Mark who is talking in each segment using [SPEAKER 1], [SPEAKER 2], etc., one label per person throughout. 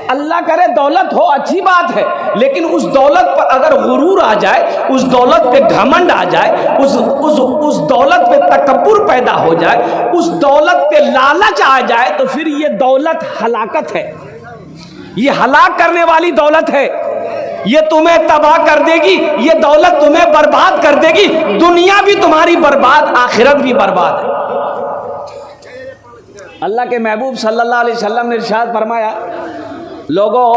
[SPEAKER 1] अल्लाह करे दौलत हो अच्छी बात है, लेकिन उस दौलत पर अगर गुरूर आ जाए, उस दौलत पे घमंड आ जाए, उस दौलत पे तकब्बुर पैदा हो जाए, उस दौलत पे लालच आ जाए, तो फिर ये दौलत हलाकत है, ये हलाक करने वाली दौलत है। ये तुम्हें तबाह कर देगी, ये दौलत तुम्हें बर्बाद कर देगी, दुनिया भी तुम्हारी बर्बाद, आखिरत भी बर्बाद है। अल्लाह के महबूब सल्लल्लाहु अलैहि वसल्लम ने इरशाद फरमाया, लोगों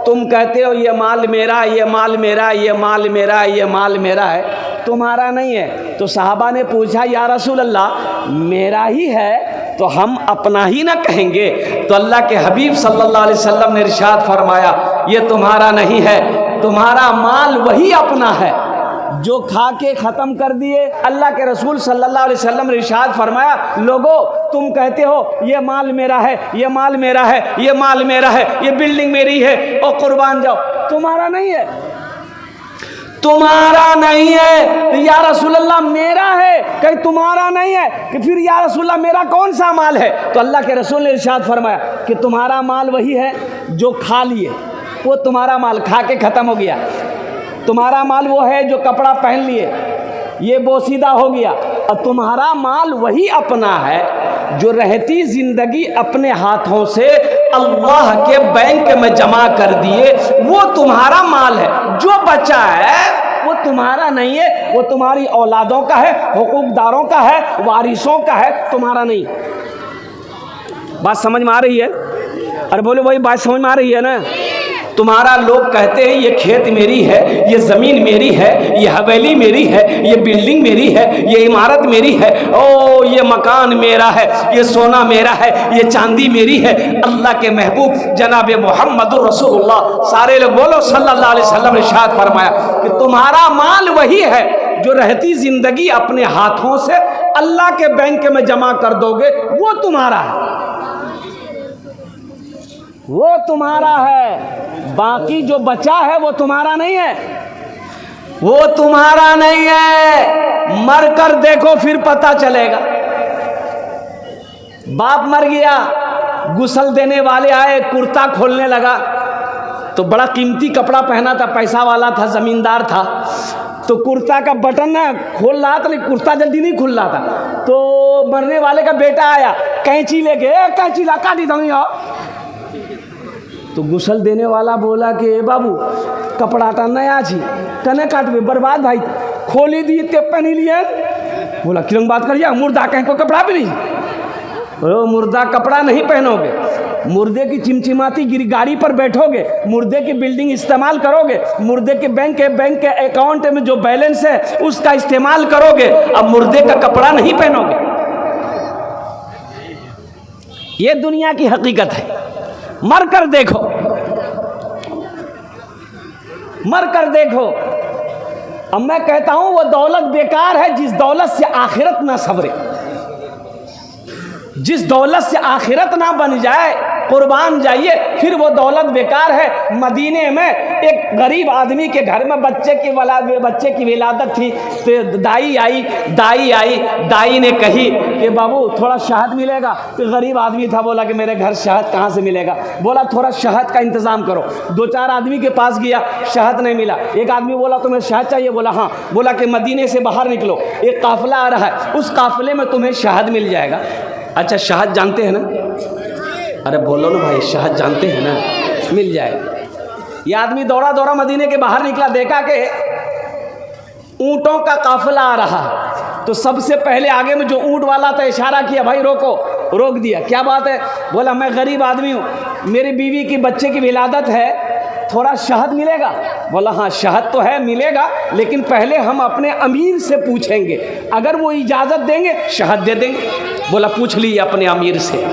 [SPEAKER 1] तुम कहते हो ये माल मेरा, ये माल मेरा, ये माल मेरा, ये माल मेरा है, तुम्हारा नहीं है। तो सहाबा ने पूछा, या रसूल अल्लाह मेरा ही है तो हम अपना ही ना कहेंगे? तो अल्लाह के हबीब सल्लल्लाहु अलैहि वसल्लम ने इरशाद फरमाया, ये तुम्हारा नहीं है, तुम्हारा माल वही अपना है जो खा के ख़त्म कर दिए। अल्लाह के रसूल सल्लल्लाहु अलैहि वसल्लम ने इरशाद फरमाया, लोगो तुम कहते हो ये माल मेरा है, ये माल मेरा है, ये माल मेरा है, ये बिल्डिंग मेरी है, और कुर्बान जाओ, तुम्हारा नहीं है, तुम्हारा नहीं है। तो या रसूल अल्लाह मेरा है, कहीं तुम्हारा नहीं है, कि फिर या रसूल अल्लाह मेरा कौन सा माल है? तो अल्लाह के रसूल ने इरशाद फरमाया कि तुम्हारा माल वही है जो खा लिए, वो तुम्हारा माल खा के ख़त्म हो गया। तुम्हारा माल वो है जो कपड़ा पहन लिए, ये बोसीदा हो गया। और तुम्हारा माल वही अपना है जो रहती ज़िंदगी अपने हाथों से अल्लाह के बैंक में जमा कर दिए, वो तुम्हारा माल है। जो बचा है वो तुम्हारा नहीं है, वो तुम्हारी औलादों का है, हुकूकदारों का है, वारिसों का है, तुम्हारा नहीं। बात समझ में आ रही है? अरे बोलो भाई, बात समझ में आ रही है ना? तुम्हारा लोग कहते हैं ये खेत मेरी है, ये ज़मीन मेरी है, ये हवेली मेरी है, ये बिल्डिंग मेरी है, ये इमारत मेरी है, ओ ये मकान मेरा है, ये सोना मेरा है, ये चांदी मेरी है। अल्लाह के महबूब जनाब मोहम्मदुर रसूलुल्लाह सारे लोग बोलो सल्लल्लाहु अलैहि वसल्लम ने इरशाद फरमाया कि तुम्हारा माल वही है जो रहती ज़िंदगी अपने हाथों से अल्लाह के बैंक में जमा कर दोगे, वो तुम्हारा है, वो तुम्हारा है। बाकी जो बचा है वो तुम्हारा नहीं है, वो तुम्हारा नहीं है। मर कर देखो फिर पता चलेगा। बाप मर गया, गुस्ल देने वाले आए, कुर्ता खोलने लगा, तो बड़ा कीमती कपड़ा पहना था, पैसा वाला था, जमींदार था, तो कुर्ता का बटन ना खोल रहा था, लेकिन कुर्ता जल्दी नहीं खुल रहा था। तो मरने वाले का बेटा आया, कैंची लेके, कैंची ला काटी दूंगी। तो गुस्ल देने वाला बोला कि बाबू कपड़ा नया छी, कने काटबे, बर्बाद भाई, खोली दी ते पहनी लिए। बोला किरण बात करिए, मुर्दा कहीं को कपड़ा भी नहीं, मुर्दा कपड़ा नहीं पहनोगे, मुर्दे की चिमचिमाती गाड़ी पर बैठोगे, मुर्दे की बिल्डिंग इस्तेमाल करोगे, मुर्दे के बैंक के अकाउंट में जो बैलेंस है उसका इस्तेमाल करोगे, अब मुर्दे का कपड़ा नहीं पहनोगे। ये दुनिया की हकीकत है। मर कर देखो, मर कर देखो। अब मैं कहता हूं वो दौलत बेकार है जिस दौलत से आखिरत ना सवरे, जिस दौलत से आखिरत ना बन जाए, कुर्बान जाइए, फिर वो दौलत बेकार है। मदीने में एक गरीब आदमी के घर में बच्चे की विलादत थी, तो दाई आई, दाई ने कही कि बाबू थोड़ा शहद मिलेगा? तो गरीब आदमी था, बोला कि मेरे घर शहद कहाँ से मिलेगा? बोला थोड़ा शहद का इंतज़ाम करो। 2-4 आदमी के पास गया, शहद नहीं मिला। एक आदमी बोला तुम्हें शहद चाहिए? बोला हाँ। बोला कि मदीने से बाहर निकलो, एक काफ़िला आ रहा है, उस काफ़िले में तुम्हें शहद मिल जाएगा। अच्छा शहद जानते हैं ना? अरे बोलो ना भाई, शहद जानते हैं ना? मिल जाएगा। ये आदमी दौड़ा दौड़ा मदीने के बाहर निकला, देखा कि ऊँटों का काफिला आ रहा है। तो सबसे पहले आगे में जो ऊँट वाला था इशारा किया, भाई रोको, रोक दिया। क्या बात है? बोला मैं गरीब आदमी हूँ, मेरी बीवी की बच्चे की विलादत है, थोड़ा शहद मिलेगा? बोला हाँ शहद तो है, मिलेगा, लेकिन पहले हम अपने अमीर से पूछेंगे, अगर वो इजाज़त देंगे शहद दे देंगे। बोला पूछ लीजिए अपने अमीर से।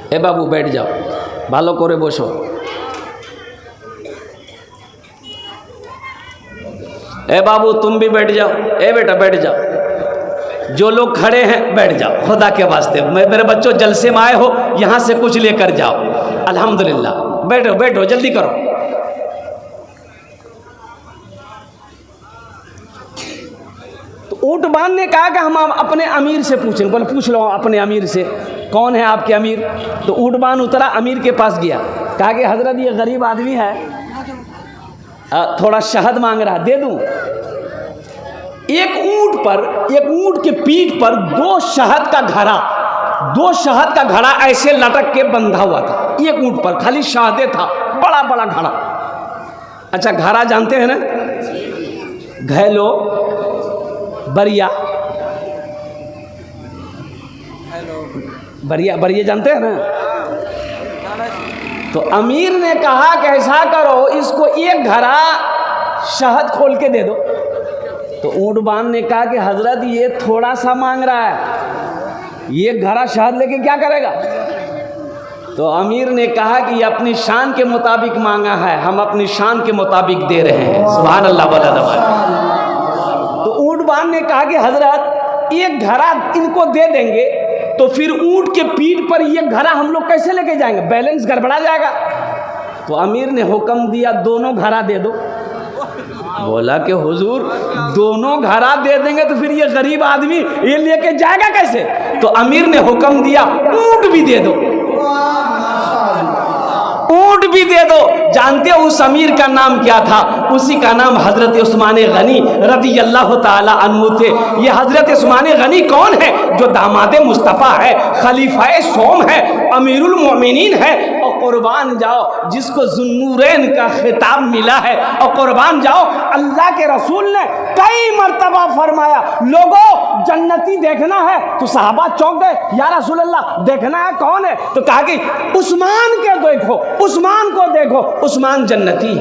[SPEAKER 1] ए बाबू बैठ जाओ, भालो करे बसो। ए बाबू तुम भी बैठ जाओ, ए बेटा बैठ जाओ, जो लोग खड़े हैं बैठ जाओ, खुदा के वास्ते। मेरे बच्चों जलसे में आए हो, यहाँ से कुछ लेकर जाओ। अल्हम्दुलिल्लाह, बैठो बैठो, जल्दी करो। तो ऊँट बांध ने कहा कि हम अपने अमीर से पूछें। बोले पूछ लो अपने अमीर से। कौन है आपके अमीर? तो ऊँटबान उतरा, अमीर के पास गया, कहा कि हज़रत ये गरीब आदमी है, थोड़ा शहद मांग रहा, दे दूँ? एक ऊँट के पीठ पर दो शहद का घड़ा ऐसे लटक के बंधा हुआ था। एक ऊँट पर खाली शहदे था, बड़ा बड़ा घड़ा। अच्छा, घड़ा जानते हैं ना? घैलो, बरिया, बरिया जानते हैं ना? तो अमीर ने कहा कि ऐसा करो, इसको एक घड़ा शहद खोल के दे दो। तो ऊँटबान ने कहा कि हजरत ये थोड़ा सा मांग रहा है, ये घड़ा शहद लेके क्या करेगा? तो अमीर ने कहा कि ये अपनी शान के मुताबिक मांगा है, हम अपनी शान के मुताबिक दे रहे हैं। सुभान अल्लाह वाला दवा। तो ऊँटबान ने कहा कि हजरत एक घड़ा इनको दे देंगे तो फिर ऊँट के पीठ पर ये घड़ा हम लोग कैसे लेके जाएंगे, बैलेंस गड़बड़ा जाएगा। तो अमीर ने हुक्म दिया दोनों घड़ा दे दो। बोला कि हुजूर दोनों घड़ा दे देंगे तो फिर ये गरीब आदमी ये लेके जाएगा कैसे? तो अमीर ने हुक्म दिया ऊँट भी दे दो, ऊँट भी दे दो। जानते हो उस अमीर का नाम क्या था? उसी का नाम हजरत उस्मान गनी रज़ी अल्लाह ताला अन्हु थे। ये हजरत उस्मान गनी कौन है? जो दामाद मुस्तफ़ा है, खलीफाए सोम है, अमीरुल मोमिनीन है। और कुर्बान जाओ जिसको ज़ुन्नूरैन का खिताब मिला है, और कुर्बान जाओ अल्लाह के रसूल ने कई मर्तबा फरमाया लोगों जन्नती देखना है। तो सहाबा चौंक गए, या रसूल अल्लाह देखना है, कौन है? तो कहा कि उस्मान के देखो, उस्मान को देखो, उस्मान जन्नती।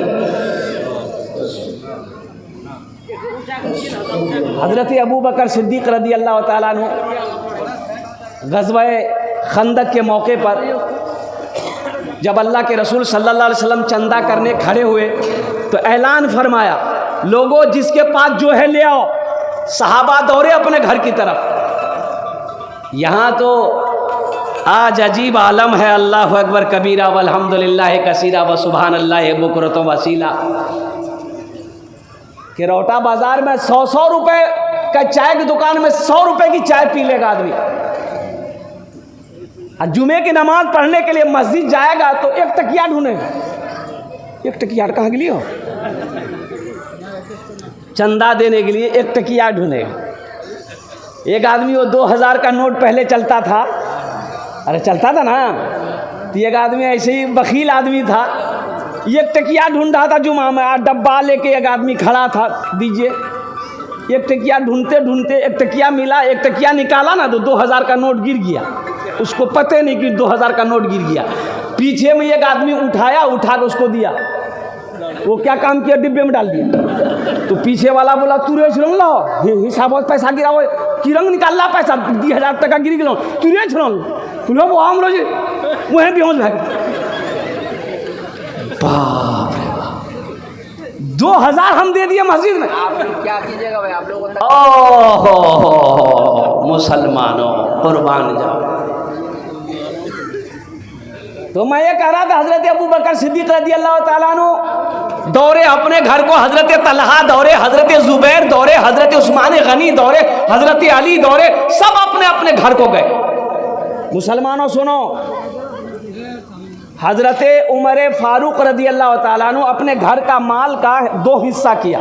[SPEAKER 1] हजरत अबू बकर सिद्दीक रज़ी अल्लाह ताला अन्हु ग़ज़वा-ए खंदक के मौके पर जब अल्लाह के रसूल सल्लल्लाहु अलैहि वसल्लम चंदा करने खड़े हुए तो ऐलान फरमाया लोगों जिसके पास जो है ले आओ। सहाबा दौड़े अपने घर की तरफ। यहाँ तो आज अजीब आलम है, अल्लाह अकबर कबीरा वल्हम्दुलिल्लाह कसीरा व सुभान अल्लाह बुकरतुम वसीला। किरौटा बाजार में 100 रुपए का चाय की दुकान में 100 रुपए की चाय पी लेगा आदमी। जुमे की नमाज पढ़ने के लिए मस्जिद जाएगा तो एक तकिया ढूंढेगा। एक तकिया कहाँ के लिए हो? चंदा देने के लिए एक तकिया ढूंढेगा। एक आदमी वो 2000 का नोट पहले चलता था, अरे चलता था ना, तो एक आदमी ऐसे ही बखील आदमी था, एक तकिया ढूंढ रहा था जुमा में, डब्बा लेके एक आदमी खड़ा था, दीजिए। एक तकिया ढूंढते ढूंढते एक तकिया मिला, एक तकिया निकाला ना तो 2000 का नोट गिर गया। उसको पता नहीं कि 2000 का नोट गिर गया। पीछे में एक आदमी उठाया, उठा के उसको दिया। वो क्या काम किया? डिब्बे में डाल दिया। तो पीछे वाला बोला तू रे छिड़न लो, हिसाब पैसा गिरा हो, किरंग निकाल ला पैसा 20,000 टका गिर गया, तू रे छिड़न लो, वो हम रोज वहीं बेहोश भाग। बाप रे बाप, 2000 हम दे दिए मस्जिद में। आप क्या कीजिएगा भाई, आप लोग मुसलमानों कुर्बान जाओ। तो मैं ये कह रहा था हजरत अबू बकर सिद्दीक रज़ी अल्लाह ताला अन्हु दौरे अपने घर को, हजरत तलहा दौरे, हजरत जुबैर दौरे, हजरत उस्मान गनी दौरे, हजरत अली दौरे, सब अपने अपने घर को गए। मुसलमानों सुनो, हजरत उमर फारूक रज़ी अल्लाह ताला अन्हु अपने घर का माल का 2 हिस्सा किया।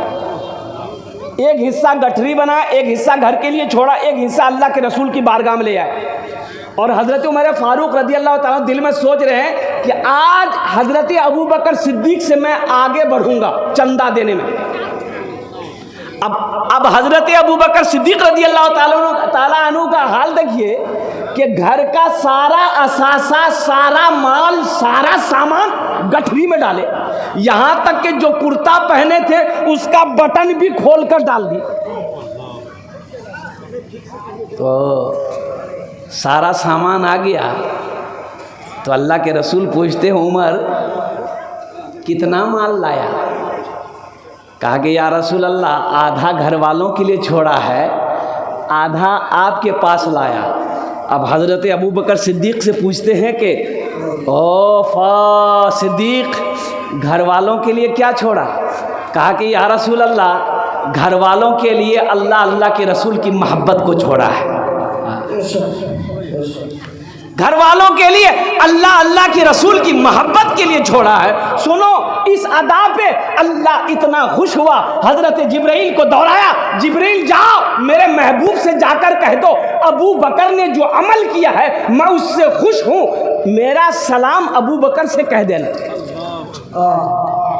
[SPEAKER 1] एक हिस्सा गठरी बना, एक हिस्सा घर के लिए छोड़ा, एक हिस्सा अल्लाह के रसूल की बारगाह में ले आए। और हज़रत उमर फारूक रज़ी अल्लाह ताला दिल में सोच रहे हैं कि आज हज़रत अबू बकर सिद्दीक से मैं आगे बढ़ूंगा चंदा देने में। अब हज़रत अबू बकर सिद्दीक रज़ी अल्लाह ताला अन्हु का हाल देखिए कि घर का सारा असासा, सारा माल, सारा सामान गठरी में डाले, यहाँ तक कि जो कुर्ता पहने थे उसका बटन भी खोल कर डाल दिए। तो सारा सामान आ गया तो अल्लाह के रसूल पूछते हैं उमर कितना माल लाया? कहा कि या रसूल अल्लाह आधा घर वालों के लिए छोड़ा है, आधा आपके पास लाया। अब हज़रत अबू बकर सिद्दीक से पूछते हैं कि ओ सिद्दीक घर वालों के लिए क्या छोड़ा? कहा कि या रसूल अल्लाह घर वालों के लिए अल्लाह के रसूल की मोहब्बत को छोड़ा है। घर वालों के लिए, अल्लाह अल्लाह की रसूल की मोहब्बत के लिए छोड़ा है। सुनो, इस अदा पे अल्लाह इतना खुश हुआ, हजरत जिब्राइल को दौड़ाया, जिब्राइल जाओ मेरे महबूब से जाकर कह दो अबू बकर ने जो अमल किया है मैं उससे खुश हूँ, मेरा सलाम अबू बकर से कह देना।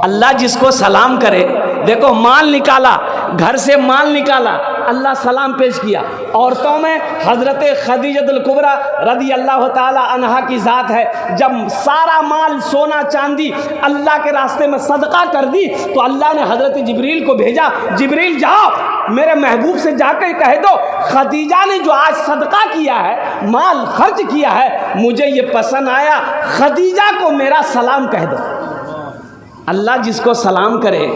[SPEAKER 1] अल्लाह जिसको सलाम करे, देखो माल निकाला, घर से माल निकाला, अल्लाह सलाम पेश किया। औरतों में हज़रत खदीजतुल कुबरा रदी अल्लाह ताला अन्हा की ज़ात है, जब सारा माल सोना चांदी अल्लाह के रास्ते में सदका कर दी तो अल्लाह ने हज़रत जिब्रील को भेजा, जिब्रील जाओ मेरे महबूब से जाकर कह दो खदीजा ने जो आज सदका किया है, माल खर्च किया है, मुझे ये पसंद आया, खदीजा को मेरा सलाम कह दो। अल्लाह जिसको सलाम करे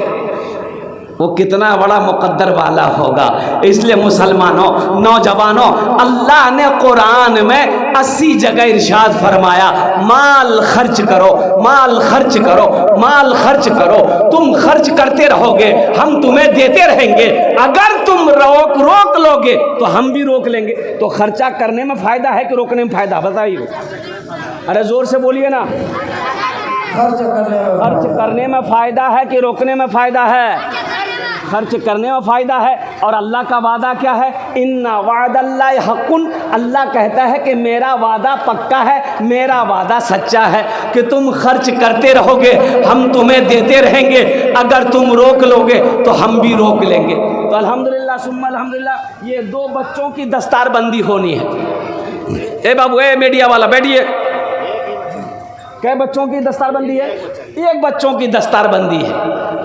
[SPEAKER 1] वो कितना बड़ा मुकद्दर वाला होगा। इसलिए मुसलमानों, नौजवानों, अल्लाह ने कुरान में 80 जगह इरशाद फरमाया माल खर्च करो, माल खर्च करो, माल खर्च करो। तुम खर्च करते रहोगे हम तुम्हें देते रहेंगे, अगर तुम रोक लोगे तो हम भी रोक लेंगे। तो खर्चा करने में फ़ायदा है कि रोकने में फ़ायदा, बताइए। अरे ज़ोर से बोलिए ना। खर्च करने में फ़ायदा है कि रोकने में फ़ायदा है? खर्च करने में फ़ायदा है। और अल्लाह का वादा क्या है? इन्ना वादल्लाहि हक़्क़ुन, अल्लाह कहता है कि मेरा वादा पक्का है, मेरा वादा सच्चा है कि तुम खर्च करते रहोगे हम तुम्हें देते रहेंगे, अगर तुम रोक लोगे तो हम भी रोक लेंगे। तो अल्हम्दुलिल्लाह सुम्मा अल्हम्दुलिल्लाह ये 2 बच्चों की दस्तारबंदी होनी है। ए बाबू, ए मीडिया वाला बैठिए। कै बच्चों की दस्तारबंदी है? 1 बच्चों की दस्तारबंदी है।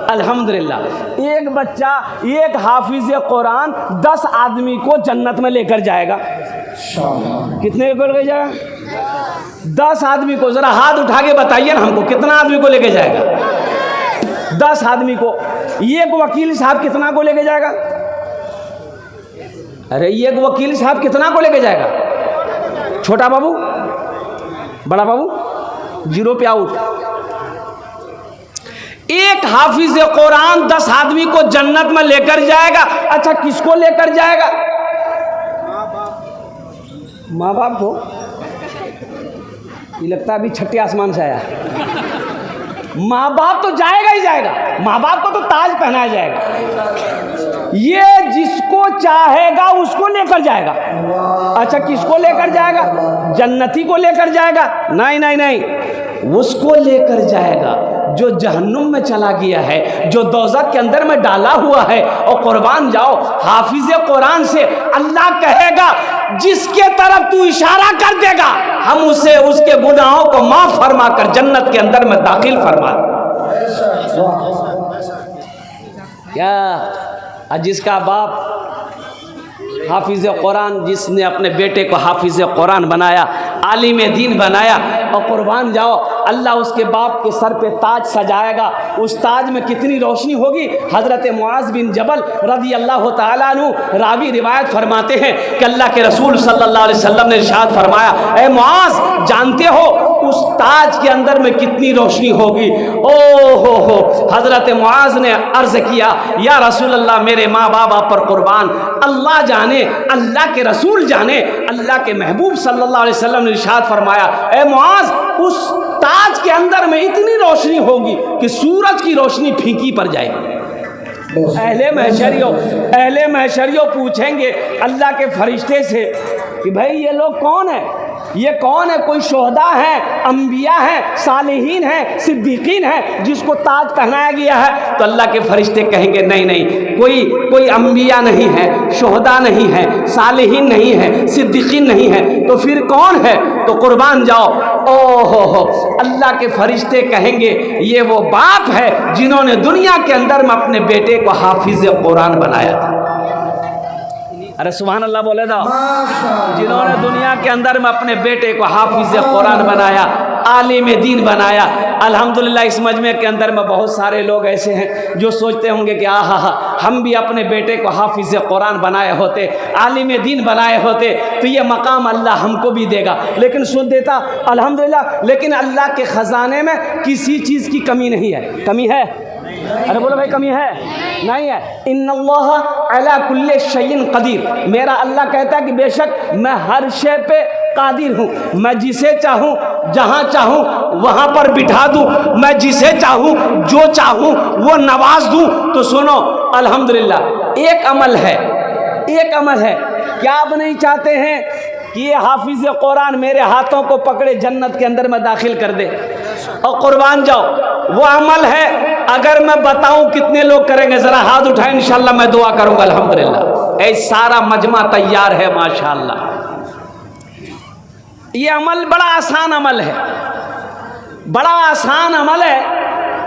[SPEAKER 1] अल्हम्दुलिल्लाह, 1 बच्चा, 1 हाफिज़ कुरान 10 आदमी को जन्नत में लेकर जाएगा। कितने को लेकर जाएगा? 10 आदमी को। ज़रा हाथ उठा के बताइए ना हमको, कितना आदमी को लेकर जाएगा? 10 आदमी को। 1 वकील साहब कितना को लेकर जाएगा? अरे 1 वकील साहब कितना को लेकर जाएगा? छोटा बाबू, बड़ा बाबू, 0 पे आउट। 1 हाफिज कुरान 10 आदमी को जन्नत में लेकर जाएगा। अच्छा, किसको लेकर जाएगा? माँ बाप को। ये लगता है अभी छठे आसमान से आया। माँ बाप तो जाएगा ही जाएगा, माँ बाप को तो ताज पहनाया जाएगा। ये जिसको चाहेगा उसको लेकर जाएगा। अच्छा, किसको लेकर जाएगा? जन्नती को लेकर जाएगा? नहीं नहीं नहीं, उसको लेकर जाएगा जो जहन्नुम में चला गया है, जो दोज़ख के अंदर में डाला हुआ है। और कुर्बान जाओ, हाफिज़ कुरान से अल्लाह कहेगा जिसके तरफ तू इशारा कर देगा हम उसे उसके गुनाहों को माफ़ फरमा कर जन्नत के अंदर में दाखिल फरमा। क्या जिसका बाप हाफिज़ कुरान, जिसने अपने बेटे को हाफिज़ कुरान बनाया, आलिम दीन बनाया, और कुर्बान जाओ अल्लाह उसके बाप के सर पे ताज सजाएगा। उस ताज में कितनी रोशनी होगी। हज़रत मुआज़ बिन जबल रज़ी अल्लाह ताला अन्हु रावी रिवायत फरमाते हैं कि अल्लाह के रसूल सल्लल्लाहु अलैहि वसल्लम ने इरशाद फरमाया, ए मुआज़, जानते हो उस ताज के अंदर में कितनी रोशनी होगी? ओ हो, हज़रत मुआज़ ने अर्ज़ किया, या रसूल अल्लाह, मेरे माँ बाप आप पर कुर्बान, अल्लाह जाने, अल्लाह के रसूल जाने, अल्लाह के महबूब सल्लल्लाहु अलैहि वसल्लम ने इरशाद फरमाया, ए मुआज़, उस ताज के अंदर में इतनी रोशनी होगी कि सूरज की रोशनी फीकी पड़ जाएगी। अहले महशरियों पूछेंगे अल्लाह के फरिश्ते से कि भाई ये लोग कौन है? ये कौन है? कोई शोहदा है, अंबिया हैं, सालिहीन हैं, सिद्दीकीन हैं जिसको ताज पहनाया गया है? तो अल्लाह के फरिश्ते कहेंगे नहीं नहीं, कोई अंबिया नहीं है, शोहदा नहीं है, सालिहीन नहीं है, सिद्दीकीन नहीं है। तो फिर कौन है? तो कुर्बान जाओ, ओ हो, अल्लाह के फरिश्ते कहेंगे ये वो बाप है जिन्होंने दुनिया के अंदर में अपने बेटे को हाफिज़ कुरान बनाया था। अरे सुभान अल्लाह बोले था। जिन्होंने दुनिया के अंदर में अपने बेटे को हाफिज़ कुरान बनाया, आलिम दीन बनाया। अल्हम्दुलिल्लाह इस मजमे के अंदर में बहुत सारे लोग ऐसे हैं जो सोचते होंगे कि आहा, हम भी अपने बेटे को हाफिज़ कुरान बनाए होते, आलिम दीन बनाए होते तो ये मकाम अल्लाह हमको भी देगा। लेकिन सुन देता अल्हम्दुलिल्लाह। लेकिन अल्लाह के ख़जाने में किसी चीज़ की कमी नहीं है। कमी है? अरे बोलो भाई, कमी है? नहीं है। इन्नल्लाह अला कुल्ले शैइन कदीर, मेरा अल्लाह कहता है कि बेशक मैं हर शय पे कादिर हूँ, मैं जिसे चाहूँ जहाँ चाहूँ वहाँ पर बिठा दूँ, मैं जिसे चाहूँ जो चाहूँ वो नवाज दूँ। तो सुनो अल्हम्दुलिल्लाह, एक अमल है, एक अमल है। क्या आप नहीं चाहते हैं कि ये हाफिज कुरान मेरे हाथों को पकड़े जन्नत के अंदर में दाखिल कर दे और कुर्बान जाओ? वो अमल है, अगर मैं बताऊं कितने लोग करेंगे? जरा हाथ उठाएं, इंशाल्लाह मैं दुआ करूंगा। अल्हम्दुलिल्लाह, ऐ सारा मजमा तैयार है माशाल्लाह। ये अमल बड़ा आसान अमल है, बड़ा आसान अमल है।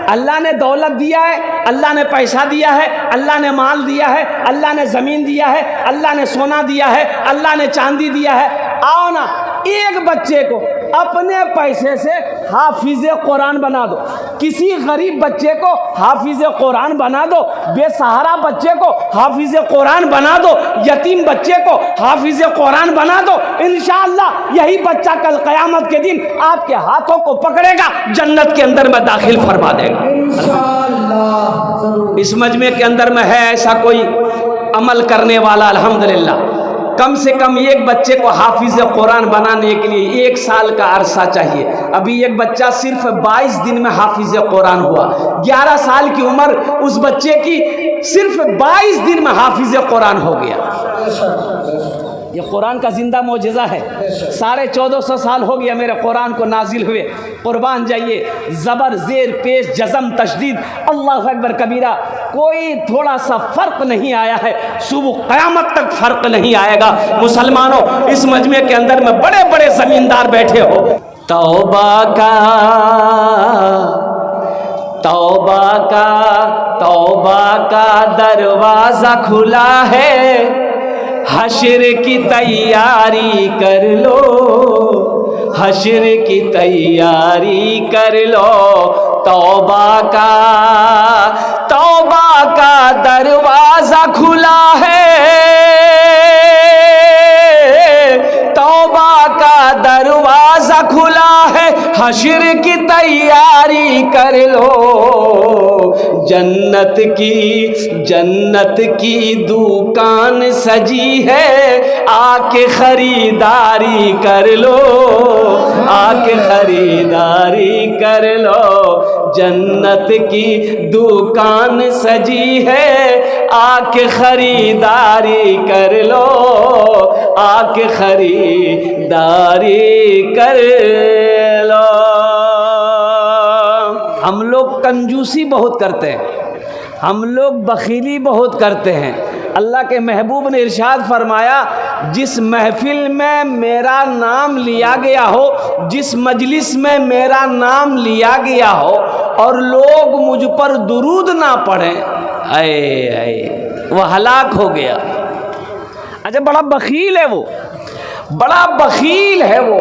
[SPEAKER 1] अल्लाह ने दौलत दिया है, अल्लाह ने पैसा दिया है, अल्लाह ने माल दिया है, अल्लाह ने ज़मीन दिया है, अल्लाह ने सोना दिया है, अल्लाह ने चांदी दिया है। आओ ना, एक बच्चे को अपने पैसे से हाफिज कुरान बना दो, किसी गरीब बच्चे को हाफिज कुरान बना दो, बेसहारा बच्चे को हाफिज कुरान बना दो, यतीम बच्चे को हाफिज कुरान बना दो। इंशाअल्लाह यही बच्चा कल क़यामत के दिन आपके हाथों को पकड़ेगा, जन्नत के अंदर में दाखिल फरमा देगा इंशाअल्लाह। इस मजमे के अंदर में है ऐसा कोई अमल करने वाला? अल्हम्दुलिल्लाह, कम से कम एक बच्चे को हाफिज कुरान बनाने के लिए 1 साल का अरसा चाहिए। अभी एक बच्चा सिर्फ 22 दिन में हाफिज कुरान हुआ। 11 साल की उम्र उस बच्चे की, सिर्फ 22 दिन में हाफिज कुरान हो गया। ये कुरान का जिंदा मौजज़ा है। 1450 साल हो गया मेरे कुरान को नाजिल हुए। कुर्बान जाइए, ज़बर ज़ेर पेश जज़म तशदीद अल्लाह अकबर कबीरा, कोई थोड़ा सा फ़र्क नहीं आया है, सुबह क़यामत तक फ़र्क नहीं आएगा। मुसलमानों, इस मजमे के अंदर में बड़े बड़े ज़मींदार बैठे हो। तौबा का तौबा का तौबा का दरवाज़ा खुला है, हश्र की तैयारी कर लो, हश्र की तैयारी कर लो। तौबा का दरवाज़ा खुला है, तौबा का दरवाज़ा खुला है, हश्र की तैयारी कर लो। जन्नत की दुकान सजी है, आके खरीदारी कर लो, आके खरीदारी कर लो। जन्नत की दुकान सजी है, आके खरीदारी कर लो, आके खरीदारी कर लो। हम लोग कंजूसी बहुत करते हैं, हम लोग बखीली बहुत करते हैं। अल्लाह के महबूब ने इरशाद फरमाया, जिस महफिल में मेरा नाम लिया गया हो, जिस मजलिस में मेरा नाम लिया गया हो और लोग मुझ पर दुरूद ना पढ़ें, आए वो हलाक हो गया। अच्छा, बड़ा बखील है वो, बड़ा बखील है वो।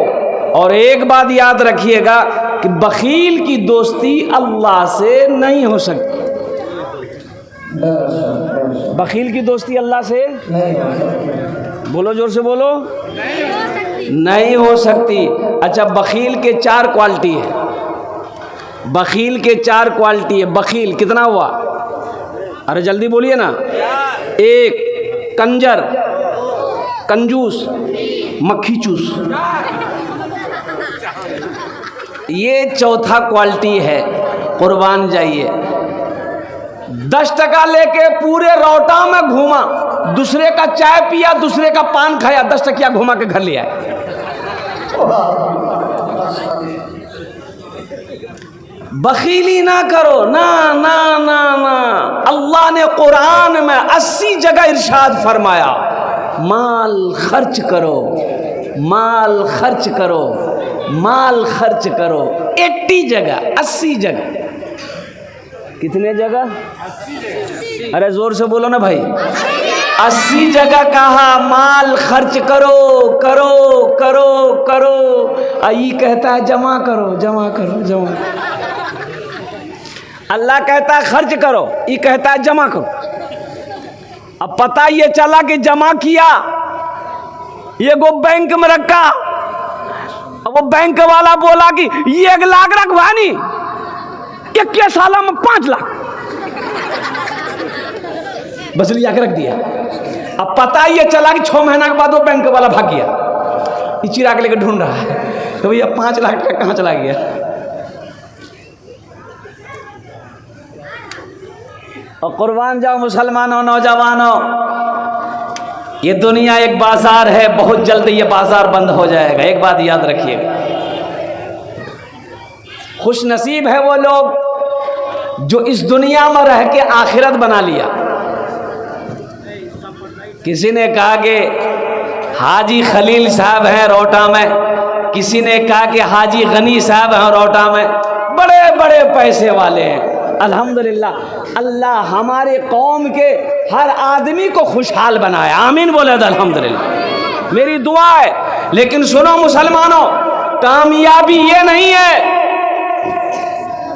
[SPEAKER 1] और एक बात याद रखिएगा कि बखील की दोस्ती अल्लाह से नहीं हो सकती। बखील की दोस्ती अल्लाह से बोलो, जोर से बोलो, नहीं हो सकती। अच्छा, बखील के 4 क्वालिटी है, बखील के 4 क्वालिटी है। बखील कितना हुआ? अरे जल्दी बोलिए ना। 1 कंजर, कंजूस, मक्खी चूस। ये चौथा क्वालिटी है। कुर्बान जाइए, 10 टका लेके पूरे रौटा में घूमा, दूसरे का चाय पिया, दूसरे का पान खाया, 10 टकिया घुमा के घर ले आए। बखीली ना करो, ना ना ना ना। अल्लाह ने कुरान में 80 जगह इरशाद फरमाया, माल खर्च करो, माल खर्च करो, माल खर्च करो। 80 जगह, 80 जगह। कितने जगह? अरे जोर से बोलो ना भाई। 80 जगह कहा माल खर्च करो करो करो करो। ये कहता है जमा करो जमा करो जमा। अल्लाह कहता है खर्च करो, ये कहता है जमा करो। अब पता ये चला कि जमा किया, ये गो बैंक में रखा। अब वो बैंक वाला बोला कि ये 1 लाख रखवानी, 21 साल में 5 लाख बस लिया के रख दिया। अब पता ये चला कि 6 महीना के बाद वो बैंक वाला भाग गया। ये चिरा के लेकर ढूंढ रहा है, तो भैया 5 लाख टका कहाँ चला गया? और कुर्बान जाओ मुसलमानों, नौजवानों, ये दुनिया एक बाजार है, बहुत जल्द ये बाजार बंद हो जाएगा, एक बात याद रखिएगा। खुश नसीब है वो लोग जो इस दुनिया में रह के आखिरत बना लिया। किसी ने कहा कि हाजी खलील साहब हैं रोटा में, किसी ने कहा कि हाजी गनी साहब हैं रोटा में, बड़े बड़े पैसे वाले हैं। अल्हम्दुलिल्लाह, अल्लाह हमारे कौम के हर आदमी को खुशहाल बनाया, आमीन बोले तो अल्हम्दुलिल्लाह, मेरी दुआ है। लेकिन सुनो मुसलमानों, कामयाबी ये नहीं है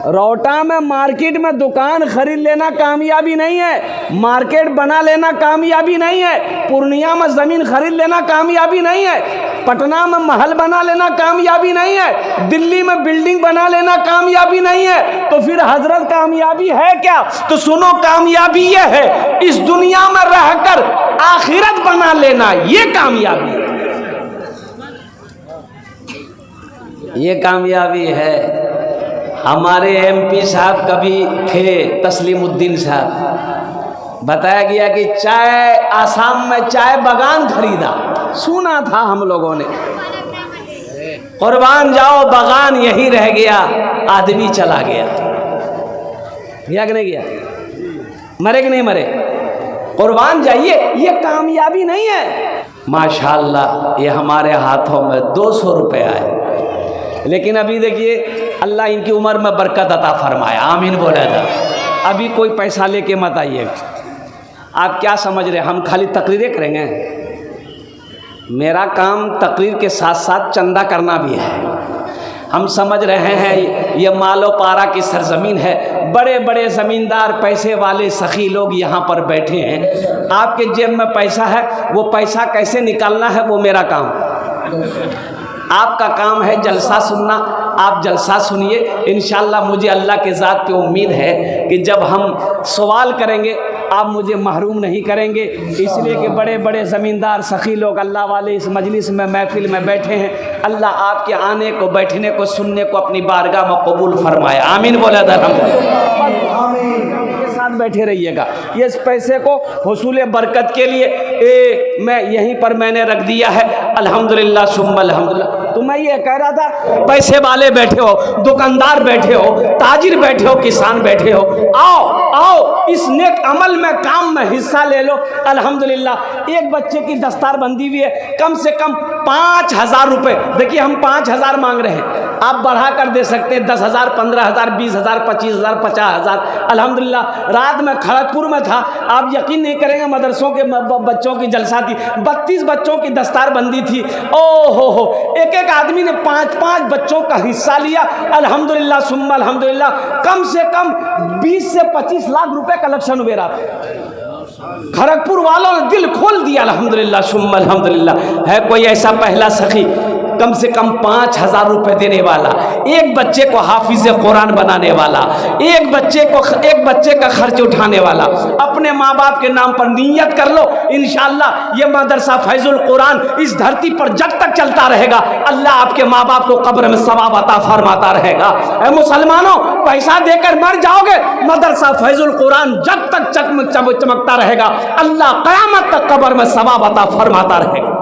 [SPEAKER 1] रोटा में मार्केट में दुकान खरीद लेना कामयाबी नहीं है, मार्केट बना लेना कामयाबी नहीं है, पूर्णिया में ज़मीन खरीद लेना कामयाबी नहीं है, पटना में महल बना लेना कामयाबी नहीं है, दिल्ली में बिल्डिंग बना लेना कामयाबी नहीं है। तो फिर हजरत कामयाबी है क्या? तो सुनो, कामयाबी ये है इस दुनिया में रहकर आखिरत बना लेना, ये कामयाबी है, ये कामयाबी है। हमारे एमपी साहब कभी थे, तस्लीमुद्दीन साहब, बताया गया कि चाय आसाम में चाय बागान खरीदा, सुना था हम लोगों ने, कुर्बान जाओ बागान यहीं रह गया, आदमी चला गया, गया कि नहीं गया? मरे कि नहीं मरे? कुर्बान जाइए, ये कामयाबी नहीं है। माशाअल्लाह ये हमारे हाथों में 200 रुपये आए, लेकिन अभी देखिए अल्लाह इनकी उम्र में बरकत अता फरमाया, आमीन बोला था। अभी कोई पैसा लेके मत आइए। आप क्या समझ रहे, हम खाली तकरीरें करेंगे? मेरा काम तकरीर के साथ साथ चंदा करना भी है। हम समझ रहे हैं ये मालो पारा की सरजमीन है, बड़े बड़े ज़मींदार पैसे वाले सखी लोग यहाँ पर बैठे हैं। आपके जेब में पैसा है, वो पैसा कैसे निकालना है वो मेरा काम। आपका काम है जलसा सुनना, आप जलसा सुनिए। इंशाअल्लाह मुझे अल्लाह के ज़ात पे उम्मीद है कि जब हम सवाल करेंगे आप मुझे महरूम नहीं करेंगे, इसलिए कि बड़े बड़े ज़मींदार सखी लोग अल्लाह वाले इस मजलिस में महफिल में बैठे हैं। अल्लाह आपके आने को, बैठने को, सुनने को अपनी बारगाह में कबूल फरमाए, आमीन बोला था। के साथ बैठे रहिएगा, ये इस पैसे को हुसूल बरकत के लिए मैं यहीं पर मैंने रख दिया है। अल्हम्दुलिल्लाह सुम्मा अल्हम्दुलिल्लाह। तो मैं ये कह रहा था, पैसे वाले बैठे हो, दुकानदार बैठे हो, ताजिर बैठे हो, किसान बैठे हो, आओ आओ इस नेक अमल में, काम में हिस्सा ले लो। अल्हम्दुलिल्लाह एक बच्चे की दस्तार बंदी हुई है, कम से कम 5,000 रुपये। देखिए हम 5,000 मांग रहे हैं, आप बढ़ा कर दे सकते हैं 10,000, 15,000, 20,000, 25,000, 50,000। अल्हम्दुलिल्लाह रात में खड़गपुर में था, आप यकीन नहीं करेंगे, मदरसों के बच्चों की जलसा थी, 32 बच्चों की दस्तार बंदी थी। ओ हो, एक एक आदमी ने 5-5 बच्चों का हिस्सा लिया। अल्हम्दुलिल्लाह सुम्मा अल्हम्दुलिल्लाह, कम से कम 20 से 25 लाख रुपए कलेक्शन हुए रात। खड़गपुर वालों ने दिल खोल दिया, अल्हम्दुलिल्लाह सुम्मा अल्हम्दुलिल्लाह। है कोई ऐसा पहला सखी कम से कम 5,000 रुपये देने वाला, एक बच्चे को हाफिज कुरान बनाने वाला, एक बच्चे का खर्च उठाने वाला, अपने माँ बाप के नाम पर नियत कर लो। इंशाअल्लाह ये मदरसा फैजुल कुरान इस धरती पर जब तक चलता रहेगा, अल्लाह आपके माँ बाप को कब्र में सवाब अता फरमाता रहेगा। ऐ मुसलमानों, पैसा देकर मर जाओगे, मदरसा फैजुल कुरान जब तक चमकता रहेगा, अल्लाह क़यामत तक कब्र में सवाब अता फरमाता रहेगा।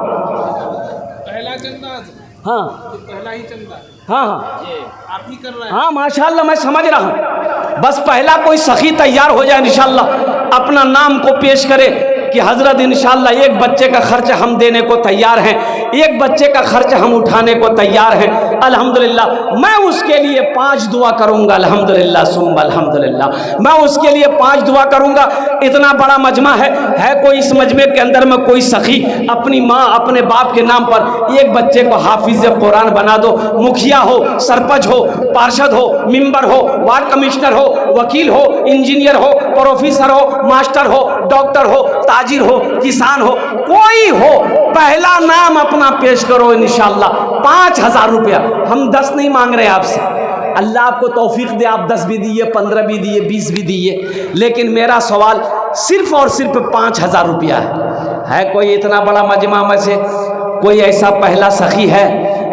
[SPEAKER 1] हाँ
[SPEAKER 2] पहला ही चंदा,
[SPEAKER 1] हाँ हाँ
[SPEAKER 2] ये आप ही कर रहे हैं।
[SPEAKER 1] हाँ माशाअल्लाह, मैं समझ रहा हूँ। बस पहला कोई सखी तैयार हो जाए इंशाअल्लाह, अपना नाम को पेश करे कि हजरत इंशाअल्लाह एक बच्चे का खर्च हम देने को तैयार हैं, एक बच्चे का खर्च हम उठाने को तैयार हैं। अल्हम्दुलिल्लाह मैं उसके लिए 5 दुआ करूँगा। अल्हम्दुलिल्लाह सुम्मा अल्हम्दुलिल्लाह, मैं उसके लिए 5 दुआ करूँगा। इतना बड़ा मजमा है कोई इस मजमे के अंदर में कोई सखी अपनी माँ अपने बाप के नाम पर एक बच्चे को हाफिज कुरान बना दो। मुखिया हो, सरपंच हो, पार्षद हो, मेंबर हो, वार्ड कमिश्नर हो, वकील हो, इंजीनियर हो, प्रोफेसर हो, मास्टर हो, डॉक्टर हो, ताजिर हो, किसान हो, कोई हो, पहला नाम अपना पेश करो। इंशाअल्लाह 5,000 रुपया, हम 10 नहीं मांग रहे आपसे, अल्लाह आपको तौफीक दे, आप 10 भी दिए, 15 भी दिए, 20 भी दिए, लेकिन मेरा सवाल सिर्फ और सिर्फ 5,000 रुपया है। कोई इतना बड़ा मजमा में से कोई ऐसा पहला सखी है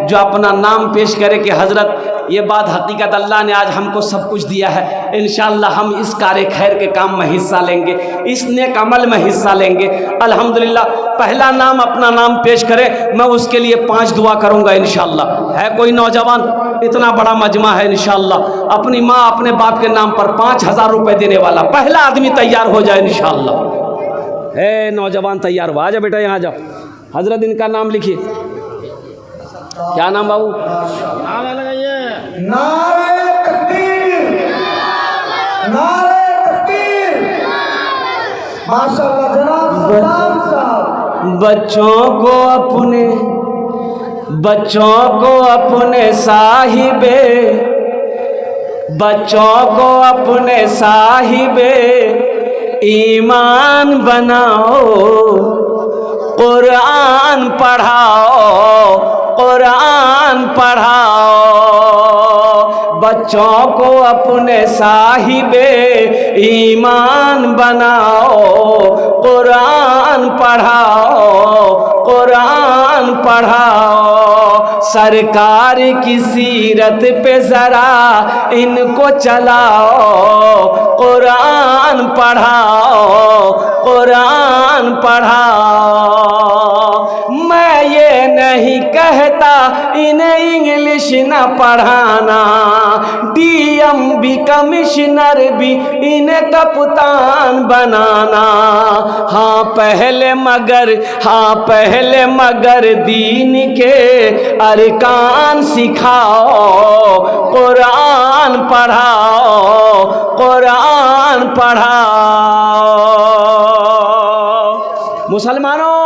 [SPEAKER 1] जो अपना नाम पेश करे कि हज़रत ये बात हकीकत अल्लाह ने आज हमको सब कुछ दिया है, इंशाअल्लाह हम इस कार्य खैर के काम में हिस्सा लेंगे, इस नेक अमल में हिस्सा लेंगे। अल्हम्दुलिल्लाह पहला नाम अपना नाम पेश करे, मैं उसके लिए 5 दुआ करूँगा इंशाअल्लाह। है कोई नौजवान, इतना बड़ा मजमा है इंशाअल्लाह, अपनी माँ अपने बाप के नाम पर 5000 रुपये देने वाला पहला आदमी तैयार हो जाए इंशाअल्लाह। है नौजवान तैयार हुआ, आ जाओ बेटा यहाँ जाओ। हजरत इनका नाम लिखिए, क्या नाम बाबू?
[SPEAKER 3] नारे तकबीर, नारे तकबीर। माशाअल्लाह जनाब सलाम साहब। बच्चों को अपने साहिबे ईमान बनाओ, कुरान पढ़ाओ। बच्चों को अपने साहिबे ईमान बनाओ, कुरान पढ़ाओ। सरकार की सीरत पे ज़रा इनको चलाओ, कुरान पढ़ाओ। मैं ये नहीं कहता इन्हें इंग्लिश न पढ़ाना, डीएम भी कमिश्नर भी इन्हें कप्तान बनाना। हाँ पहले मगर दीन के अरकान सिखाओ, कुरान पढ़ाओ। मुसलमानों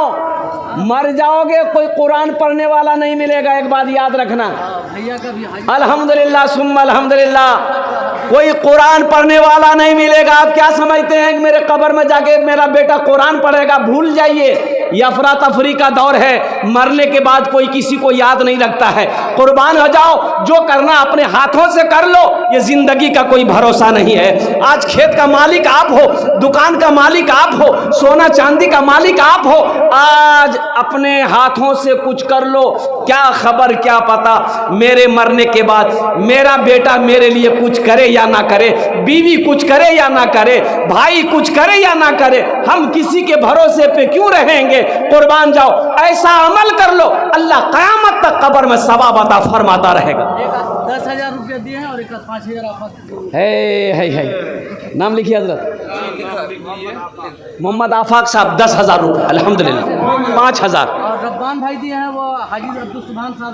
[SPEAKER 3] मर जाओगे कोई कुरान पढ़ने वाला नहीं मिलेगा, एक बात याद रखना। अल्हम्दुलिल्लाह सुम्मा अल्हम्दुलिल्लाह, कोई कुरान पढ़ने वाला नहीं मिलेगा। आप क्या समझते हैं कि मेरे कब्र में जाके मेरा बेटा कुरान पढ़ेगा? भूल जाइए, ये अफरा तफरी का दौर है, मरने के बाद कोई किसी को याद नहीं रखता है। कुर्बान हो जाओ, जो करना अपने हाथों से कर लो, ये जिंदगी का कोई भरोसा नहीं है। आज खेत का मालिक आप हो, दुकान का मालिक आप हो, सोना चांदी का मालिक आप हो, आज अपने हाथों से कुछ कर लो। क्या खबर, क्या पता मेरे मरने के बाद मेरा बेटा मेरे लिए कुछ करे या ना करे, बीवी कुछ करे या ना करे, भाई कुछ करे या ना करे, हम किसी के भरोसे पे क्यों रहेंगे? कुर्बान जाओ, ऐसा अमल कर लो, अल्लाह कयामत तक कब्र में सवाब अता फरमाता रहेगा।
[SPEAKER 2] 10,000 रुपये दिए हैं और एक 5,000 आफाक
[SPEAKER 1] है। नाम लिखिए हजरत मोहम्मद आफाक साहब, 10,000 रुपये अल्हम्दुलिल्लाह, 5,000।
[SPEAKER 2] और रब्बान भाई दिए हैं वो हाजी अब्दुल सुभान साहब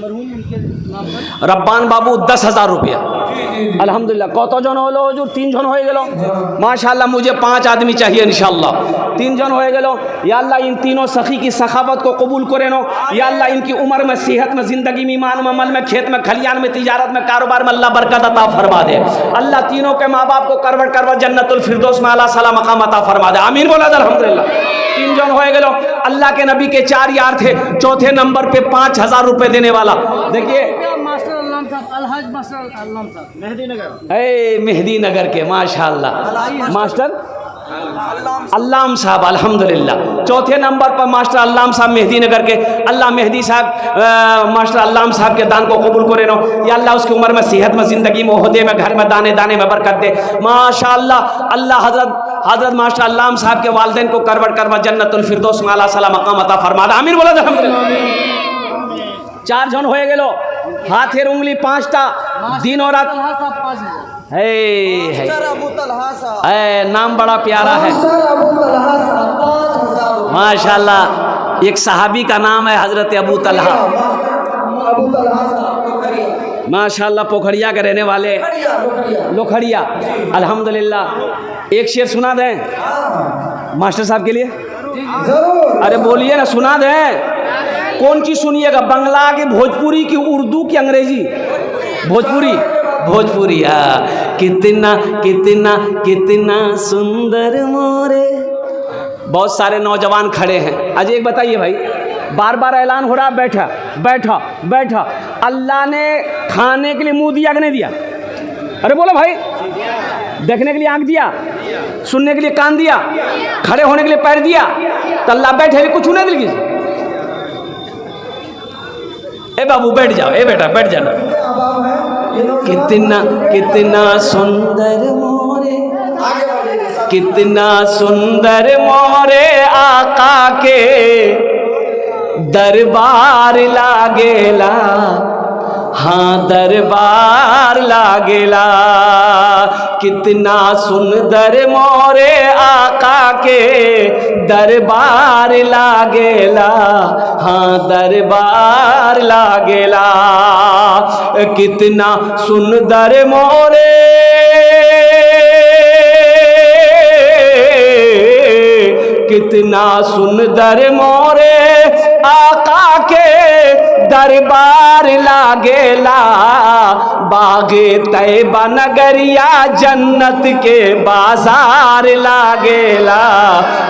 [SPEAKER 2] मरहूम, उनके नाम पर
[SPEAKER 1] रब्बान बाबू 10,000 रुपया अल्हम्दुलिल्लाह। कत जन होलो हुजूर? 3 जन हो गेलो माशाअल्लाह। मुझे 5 आदमी चाहिए इंशाअल्लाह। 3 जन हो गेलो। या अल्लाह इन तीनों सखी की सखावत को कबूल करे नो। या अल्लाह इनकी उम्र में, सेहत में, जिंदगी में, ईमान में, अमल में, खेत में, खलियान में, तिजारत में, कारोबार में अल्लाह बरकत अता फरमा दे। अल्लाह तीनों के माँ बाप को करवट जन्नतुल फिरदौस में आला साला मकाम अता फरमा दे। आमीन बोला अल्हम्दुलिल्लाह। 3 जन हो गेलो। अल्लाह के नबी के 4 यार थे, चौथे नंबर पे 5,000 रुपए देने वाला। देखिए
[SPEAKER 2] मास्टर अल्लाम साहब, अलहज मास्टर अल्लाम साहब, मेहदी नगर,
[SPEAKER 1] मेहदी नगर के माशाअल्लाह मास्टर अल्लाम साहब अल्हम्दुलिल्लाह। चौथे नंबर पर मास्टर अल्लाम साहब मेहदी नगर के। अल्लाह मेहदी साहब मास्टर अल्लाम साहब के दान को कबूल करे नो। या अल्लाह उसकी उम्र में, सेहत में, ज़िंदगी में, ओहदे में, घर में, दाने दाने में बरकत दे माशाअल्लाह। अल्लाह हजरत मास्टर अल्लाम साहब के वालिदैन को करवट जन्नतुल फिरदौस में आला साला मकाम अता फरमा दे। आमीन बोला अल्हम्दुलिल्लाह। 4 जन हो गेलो। हाथेर उंगली 5टा, दिन और रात है। नाम बड़ा प्यारा है माशाअल्लाह। एक सहाबी का नाम है हजरत अबू तलहा माशाअल्लाह, पोखरिया के रहने वाले, लोखड़िया अल्हम्दुलिल्लाह। एक शेर सुना दें मास्टर साहब के लिए? अरे बोलिए ना, सुना दें। कौन चीज़ सुनिएगा? बंगला की, भोजपुरी की, उर्दू की, अंग्रेजी? भोजपुरी। कितना कितना कितना सुंदर मोरे। बहुत सारे नौजवान खड़े हैं। आज एक बताइए भाई, बार बार ऐलान हो रहा है, बैठा बैठा बैठा। अल्लाह ने खाने के लिए मुंह दिया कि नहीं दिया? अरे बोलो भाई। देखने के लिए आंख दिया, सुनने के लिए कान दिया, खड़े होने के लिए पैर दिया, तो अल्लाह बैठे कुछ नहीं दिल किसी।
[SPEAKER 3] ए बाबू बैठ जाओ, ए बेटा बैठ जाना। कितना कितना सुंदर मोरे, कितना सुंदर मोरे आका के दरबार लागेला, हाँ दरबार लागेला। कितना सुंदर मोरे आका के दरबार लागेला, हाँ दरबार लागेला। कितना सुंदर मोरे कितना सुंदर मोरे आका के दरबार लागेला। बागे तैबा नगरिया जन्नत के बाजार लागेला,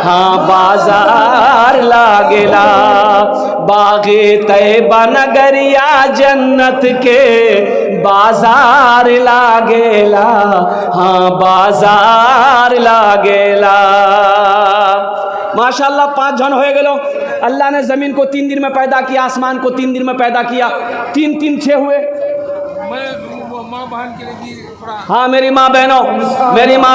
[SPEAKER 3] हाँ बाजार लागेला। बागे तैबा नगरिया जन्नत के बाजार लागेला, हाँ बाजार लागेला। माशाल्लाह 5 जन हो गए। अल्लाह ने ज़मीन को 3 दिन में पैदा किया, आसमान को 3 दिन में पैदा किया, 3 3 6 हुए।
[SPEAKER 4] माँ बहन के लिए भी थोड़ा,
[SPEAKER 3] हाँ मेरी माँ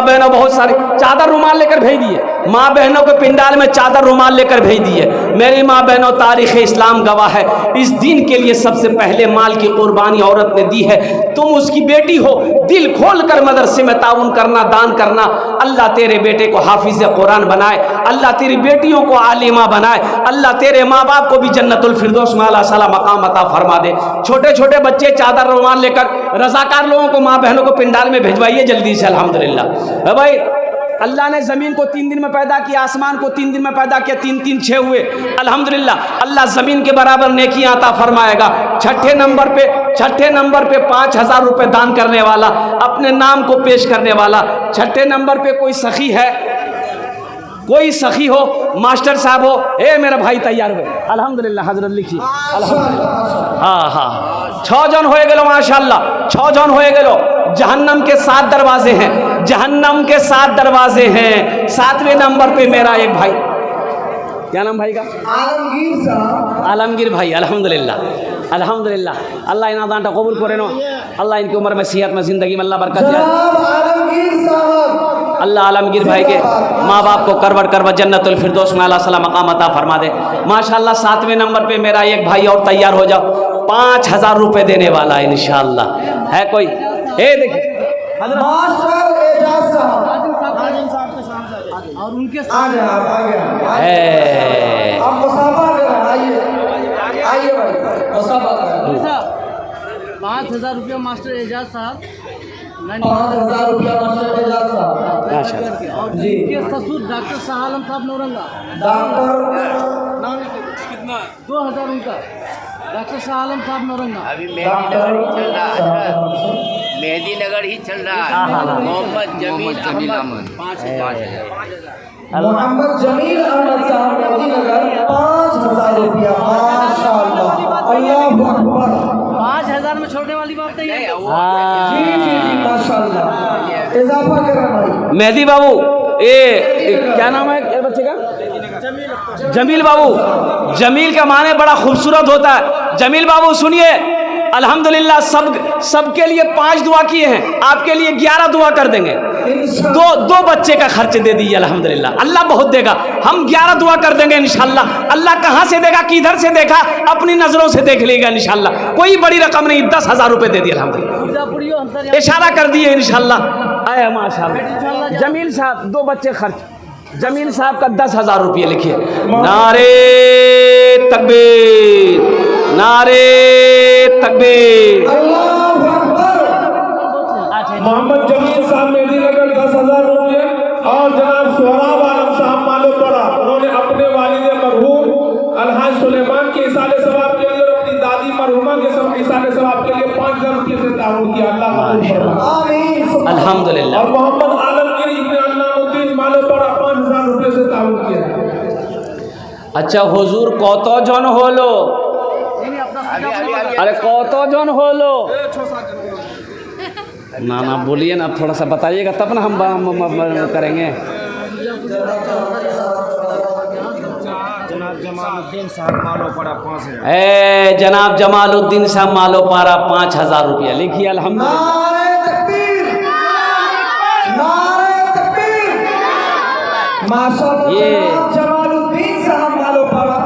[SPEAKER 3] बहनों बहुत सारी चादर रुमाल लेकर भेज दिए। माँ बहनों के पिंडाल में चादर रुमाल लेकर भेज दिए। मेरी माँ बहनों, तारीख़ इस्लाम गवाह है, इस दीन के लिए सबसे पहले माल की कुर्बानी औरत ने दी है। तुम उसकी बेटी हो, दिल खोल कर मदरसे में ताउन करना, दान करना। अल्लाह तेरे बेटे को हाफिज़ कुरान बनाए, अल्लाह तेरी बेटियों को आलिमा बनाए, अल्लाह तेरे माँ बाप को भी जन्नतुल फिरदौस में आला साला मकाम अता फरमा दे। छोटे छोटे बच्चे चादर रुमाल लेकर रज़ाकार लोगों को, माँ बहनों को पिंडाल में भिजवाइए जल्दी से। अल्हम्दुलिल्लाह भाई, अल्लाह ने ज़मीन को 3 दिन में पैदा किया, आसमान को 3 दिन में पैदा किया, 3 3 6 हुए। अल्हम्दुलिल्लाह अल्लाह ज़मीन के बराबर नेकियां अता फरमाएगा। छठे नंबर पे 5000 रुपये दान करने वाला, अपने नाम को पेश करने वाला। छठे नंबर पे कोई सखी है, कोई सखी हो, मास्टर साहब हो, ए मेरा भाई तैयार हुए। अल्हम्दुलिल्लाह हजरत लिखिए अल्हम्दुलिल्लाह। हाँ हाँ 6 जन हो गए माशाल्लाह, 6 जन हो गए। जहन्नम के 7 दरवाजे हैं, जहन्नम के 7 दरवाजे हैं। 7वें नंबर पे मेरा एक भाई, क्या नाम भाई का? आलमगीर साहब, आलमगीर भाई। अल्हम्दुलिल्लाह अल्हम्दुलिल्लाह, अल्लाह इना दानटा कबूल करे नो, अल्लाह इनकी उम्र में, सेहत में, ज़िंदगी में अल्लाह बरकत दे। अल्लाह आलमगीर भाई के माँ बाप को करवट करवट जन्नतुल फिरदौस में आला साला मकाम अता फरमा दे। माशाल्लाह 7वें नंबर पे मेरा एक भाई और तैयार हो जाओ, 5000 रुपये देने वाला है इंशाअल्लाह। है कोई? ए देखिए
[SPEAKER 2] और उनके
[SPEAKER 4] आइए भाई
[SPEAKER 2] 5000 रुपया मास्टर एजाज साहब,
[SPEAKER 4] 5000 रुपया मास्टर एजाज साहब।
[SPEAKER 2] और इनके ससुर डॉक्टर शाह आलम साहब नौरंगा,
[SPEAKER 4] डॉक्टर कितना?
[SPEAKER 2] 2000 उनका, डॉक्टर शाह आलम साहब नौरंगा।
[SPEAKER 5] अभी मेहदी नगर ही चल रहा है। मोहम्मद जमील अहमद 5000।
[SPEAKER 4] मोहम्मद जमील अहमद साहब मेहदी नगर 5000 रुपया। माशाअल्लाह, अल्लाहु अकबर।
[SPEAKER 2] 5000 में छोड़ने वाली बात नहीं है।
[SPEAKER 4] जी जी जी माशाअल्लाह, इजाफा करें भाई।
[SPEAKER 3] मेहदी बाबू, ये क्या नाम है क्या बच्चे का? जमील बाबू। जमील का माने बड़ा खूबसूरत होता है। जमील बाबू सुनिए, अल्हम्दुलिल्लाह सबके लिए 5 दुआ किए हैं, आपके लिए 11 दुआ कर देंगे। दो बच्चे का खर्च दे दीजिए अल्हम्दुलिल्लाह, अल्लाह बहुत देगा। हम 11 दुआ कर देंगे इंशाल्लाह। अल्लाह कहाँ से देगा, किधर से देखा, अपनी नज़रों से देख लेगा इंशाल्लाह। कोई बड़ी रकम नहीं, 10,000 रुपये दे दिए अल्हम्दुलिल्लाह, इशारा कर दिए इंशाल्लाह। आए माशाल्लाह। जमील साहब 2 बच्चे खर्च, जमील साहब का 10,000 रुपये लिखिए। नारे तकबीर, नारे तकबीर।
[SPEAKER 6] मोहम्मद जमील साहब मेहदी नगर 10,000 रुपये। और जनाब सोहराब आलम साहब मालूम पड़ा, उन्होंने अपने वालिद मरहूम अलहाज सुलेमान के इसाले सवाब के लिए और अपनी दादी मरहुमा के इसाले सवाब के लिए 5000 रुपये से ताउन किया। अल्लाह
[SPEAKER 3] अल्हम्दुलिल्लाह।
[SPEAKER 6] और मोहम्मद आलमगीर इब्न अन्नामुद्दीन मालूम पड़ा 5000 रुपये से ताउन किया।
[SPEAKER 3] अच्छा हुजूर कत जन हलो? अरे कत जन हलो? ना बोलिए ना, थोड़ा सा बताइएगा तब ना हम करेंगे। ए जनाब जमालुद्दीन साहब मालो पारा 5000 रुपया लिखिए अल्हम्दुलिल्लाह।
[SPEAKER 4] नारे तकबीर, नारे तकबीर। माशाअल्लाह
[SPEAKER 3] ये
[SPEAKER 4] जनाब जमालुद्दीन साहब मालो पारा,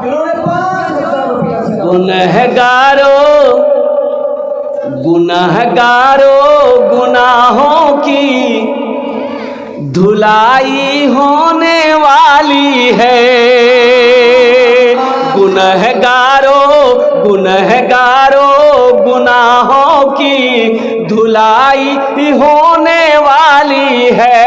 [SPEAKER 4] इन्होंने 5000 रुपया से
[SPEAKER 3] गुनहगारों गुनाहों की धुलाई होने वाली है। गुनहगारों गुनाहों की धुलाई होने वाली है।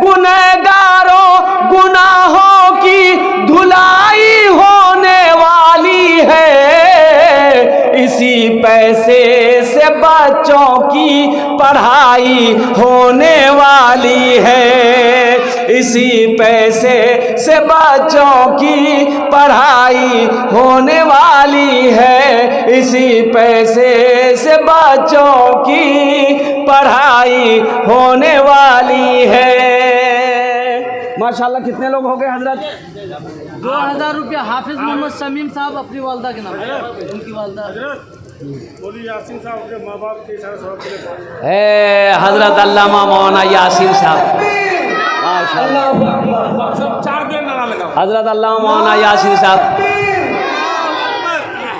[SPEAKER 3] गुनहगारों गुनाहों की धुलाई होने वाली है। इसी पैसे से बच्चों की पढ़ाई होने वाली है। इसी पैसे से बच्चों की पढ़ाई होने वाली है। इसी पैसे से बच्चों की पढ़ाई होने वाली है। माशाल्लाह कितने लोग हो गए हजरत?
[SPEAKER 2] 2000 रुपया हाफिज मोहम्मद शमीम साहब अपनी वालदा के नाम, उनकी वालदा
[SPEAKER 3] है हजरत अल्लामा मौलाना यासीन साहब। हजरत अल्लामा मौलाना यासीन साहब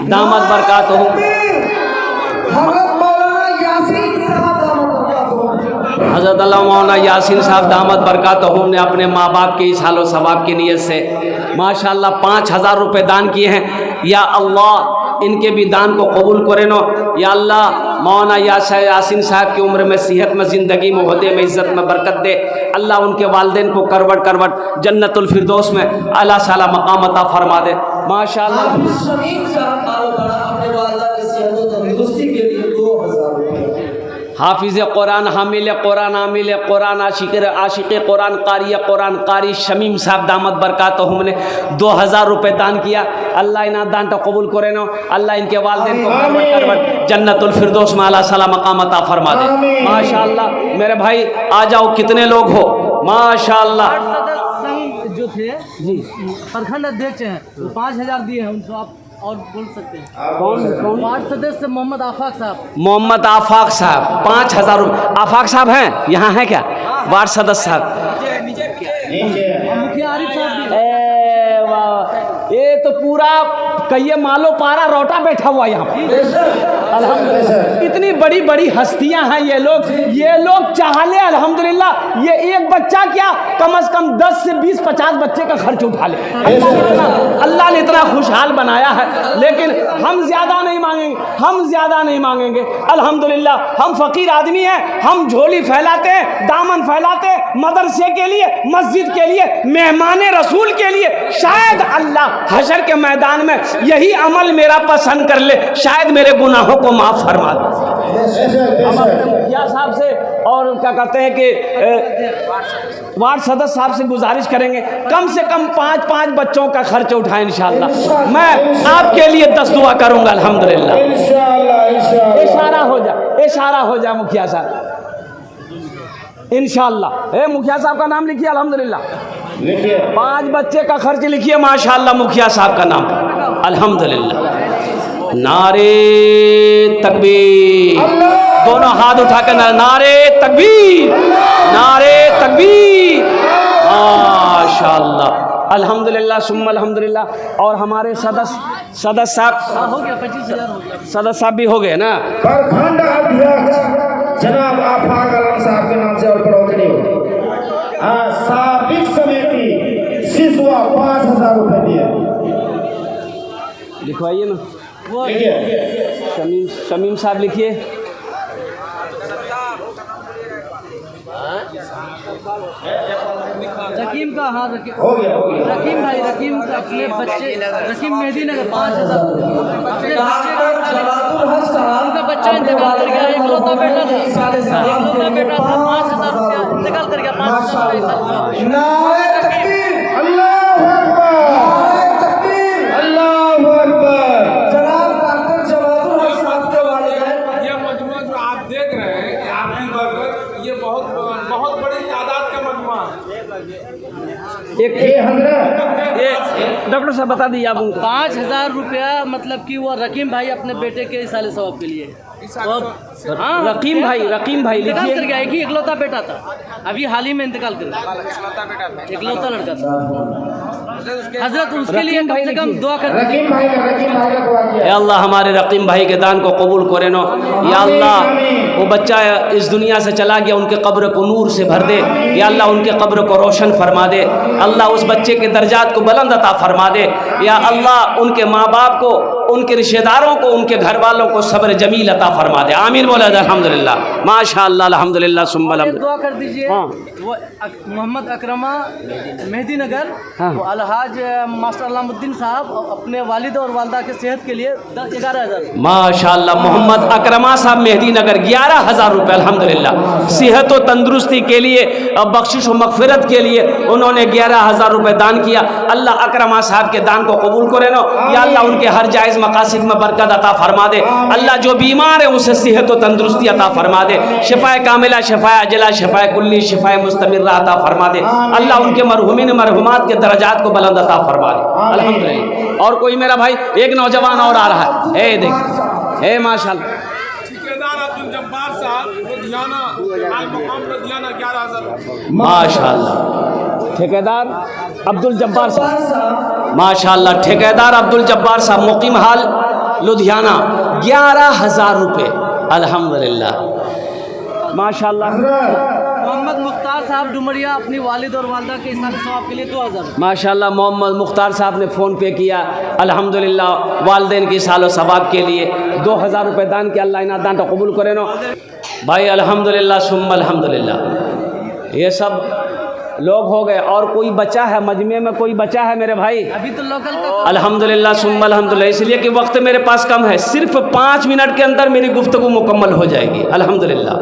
[SPEAKER 3] दामद बरकातहू। हजरत अल्लामा मौलाना यासीन साहब दामद बरकातहू ने अपने माँ बाप के इस हालो सवाब की नीयत से माशाल्लाह 5000 रुपये दान किए हैं। या अल्लाह इनके भी दान को कबूल करे नो। या अल्लाह मौलाना यासीन साहब की उम्र में, सेहत में, ज़िंदगी में, ओहदे में, इज़्ज़त में बरकत दे। अल्लाह उनके वालिदैन को करवट करवट जन्नतुल फिरदौस में आला साला मकाम अता फरमा दे। माशाअल्लाह
[SPEAKER 4] शमीम साहब अपने वालदा की सेहत और तंदुरुस्ती के लिए 2000 रुपये।
[SPEAKER 3] हाफिज़ कुरान, हामिल कुरान, आमिल कुरान, आशिक़ कुरान, कारी शमीम साहब दामद बरकातहुम ने 2000 रुपये दान किया। अल्लाह इना दान तो कबूल करे नो। अल्लाह इनके वालिदैन को करवट करवट जन्नतुल फिरदौस में आला साला मकाम अता फरमा दे। माशाअल्लाह मेरे भाई आ जाओ, कितने लोग हो? माशाअल्लाह
[SPEAKER 2] संघ जो थे जी प्रखंड अध्यक्ष हैं, वो 5000 दिए हैं उनको। आप और बोल सकते हैं
[SPEAKER 3] कौन?
[SPEAKER 2] वार्ड सदस्य मोहम्मद आफाक साहब।
[SPEAKER 3] मोहम्मद आफाक साहब 5000 रुपये। आफाक साहब हैं यहाँ हैं क्या? वार्ड सदस्य साहब।
[SPEAKER 2] मुखिया आरिफ साहब भी।
[SPEAKER 3] ये तो पूरा कहिए मालो पारा रोटा बैठा हुआ यहाँ पे। अल्हम्दुलिल्लाह इतनी बड़ी बड़ी हस्तियां हैं ये लोग चाह ले अल्हम्दुलिल्लाह ये एक बच्चा क्या कम से कम 10 से 20 50 बच्चे का खर्च उठा ले। अल्लाह ने इतना खुशहाल बनाया है। लेकिन हम ज़्यादा नहीं मांगेंगे, अल्हम्दुलिल्लाह हम फ़कीर आदमी हैं। हम झोली फैलाते हैं, दामन फैलाते हैं मदरसे के लिए, मस्जिद के लिए, मेहमान रसूल के लिए। शायद अल्लाह हशर के मैदान में यही अमल मेरा पसंद कर ले, शायद मेरे गुनाहों को माफ़ फरमा दे। हम अपने मुखिया साहब से और क्या कहते हैं कि वार्ड सदस्य साहब से गुजारिश करेंगे कम से कम 5 बच्चों का खर्च उठाएं इंशाअल्लाह। मैं आपके लिए 10 दुआ करूंगा अल्हम्दुलिल्लाह। इशारा हो जाए मुखिया साहब इंशाअल्लाह। मुखिया साहब का नाम लिखिए अल्हम्दुलिल्लाह। लिखिए 5 बच्चे का खर्च लिखिए माशाअल्लाह मुखिया साहब का नाम अल्हम्दुलिल्लाह। नारे तकबीर, दोनों हाथ उठाकर नारे तकबीर, नारे तकबीर। माशाअल्लाह अल्हम्दुलिल्लाह सुम्मा अल्हम्दुलिल्लाह। और हमारे सदस्य साहब
[SPEAKER 2] हो गया 25000 हो गया।
[SPEAKER 3] सदस्य साहब भी हो गए ना।
[SPEAKER 6] प्रखंड अध्यक्ष जनाब आफाक आलम साहब के नाम से और बढ़ोतरी हो। साबिक समिति सिसवा 5000 रुपये दिए।
[SPEAKER 3] लिखवाइए ना
[SPEAKER 2] वो
[SPEAKER 3] शमीम साहब लिखिए।
[SPEAKER 2] रकीम का हाँ
[SPEAKER 6] हो गया
[SPEAKER 2] रकीम भाई, रकीम अपने बच्चे, रकीम मेहदी नगर 5000 अपने उनका बच्चा इंतकाल कर गया। इकलौता बेटा था 5000 रुपया निकाल कर गया। 5000
[SPEAKER 4] नारे तकबीर,
[SPEAKER 6] अल्लाहू अकबर, अल्लाहू अकबर।
[SPEAKER 4] जनाब डॉक्टर जवादुल हक साहब के वालिदैन।
[SPEAKER 6] ये मजमुआ जो आप देख रहे हैं कि आपकी बरकत, ये बहुत बड़ी तादाद का मजमुआ
[SPEAKER 1] एक डॉक्टर साहब बता दीजिए आप उनको।
[SPEAKER 2] 5000 रुपया मतलब कि वो रकीम भाई अपने बेटे के इसाले सवाब के लिए। हाँ,
[SPEAKER 1] रकीम भाई
[SPEAKER 2] इंतकाल
[SPEAKER 1] लिखिए।
[SPEAKER 2] कर गया, एक ही इकलौता बेटा था, अभी हाल ही में इंतकाल कर गया, इकलौता लड़का था। हजरत उसके लिए कम से कम दुआ कर दीजिए।
[SPEAKER 1] या अल्लाह हमारे रकीम भाई के दान को कबूल करे नो। या अल्लाह वो बच्चा इस दुनिया से चला गया, उनके कब्र को नूर से भर दे। या अल्लाह उनके कब्र को रोशन फरमा दे। अल्लाह उस बच्चे के दर्जात को बुलंद अता फरमा दे। या अल्लाह उनके माँ बाप को, उनके रिश्तेदारों को, उनके घर वालों को सब्र जमील अता फरमा दे। आमीन बोला अल्हम्दुलिल्लाह माशाअल्लाह अल्हम्दुलिल्लाह सुम्मा
[SPEAKER 2] एक दुआ कर दीजिए।
[SPEAKER 1] हाँ।
[SPEAKER 2] वो मोहम्मद अकरमा मेहदी नगर,
[SPEAKER 1] हाँ।
[SPEAKER 2] वो अलहाज मास्टर अलामुद्दीन साहब अपने वालिद और वालदा के सेहत के लिए 11,000
[SPEAKER 1] माशाअल्लाह। मोहम्मद अकरमा साहब मेहदी नगर 11,000 रुपये अल्हम्दुलिल्लाह सेहत व तंदुरुस्ती के लिए, बख्शिश व मगफिरत के लिए उन्होंने 11,000 रुपये दान किया। अल्लाह अकरमा साहब के दान को कबूल करे नो। या अल्लाह उनके हर जायज़ मकासिद में बरकत अता फरमा दे। अल्लाह जो बीमार है उसे सेहत व तंदुरुस्ती अता फरमा दे। शिफाए कामिला, शिफाए अजला, शिफाए कुल्ली, शिफाए मुस्तमिर्रा अता फरमा दे। अल्लाह उनके मरहुमीन मरहुमात के दर्जात को बुलंद अता फरमा दे अल्हम्दुलिल्लाह। और कोई मेरा भाई एक नौजवान और आ रहा है, ए देख, ए माशाअल्लाह।
[SPEAKER 6] ठेकेदार अब्दुल जब्बार साहब लुधियाना, आल मकाम लुधियाना 11,000।
[SPEAKER 1] माशाअल्लाह ठेकेदार अब्दुल जब्बार साहब, माशाअल्लाह ठेकेदार अब्दुल जब्बार साहब मुकीम हाल लुधियाना 11,000 रुपये अल्हम्दुलिल्लाह माशाअल्लाह।
[SPEAKER 2] मोहम्मद मुख्तार साहब डुमरिया अपनी वालिद और वालदा के इसाले सवाब के लिए 2,000।
[SPEAKER 1] माशाअल्लाह मोहम्मद मुख्तार साहब ने फ़ोन पे किया अल्हम्दुलिल्लाह वालदेन की सालो सवाब के लिए 2,000 रुपये दान किया। अल्लाह इन्हें दान तो कबूल करे नो भाई अल्हम्दुलिल्लाह सुम्मा अल्हम्दुलिल्लाह। ये सब लोग हो गए और कोई बचा है मजमे में, कोई बचा है मेरे भाई
[SPEAKER 2] अभी तो लोकल का
[SPEAKER 1] अल्हम्दुलिल्लाह सुम्मा अल्हम्दुलिल्लाह। इसलिए कि वक्त मेरे पास कम है, सिर्फ 5 मिनट के अंदर मेरी गुफ्तगू मुकम्मल हो जाएगी अल्हम्दुलिल्लाह।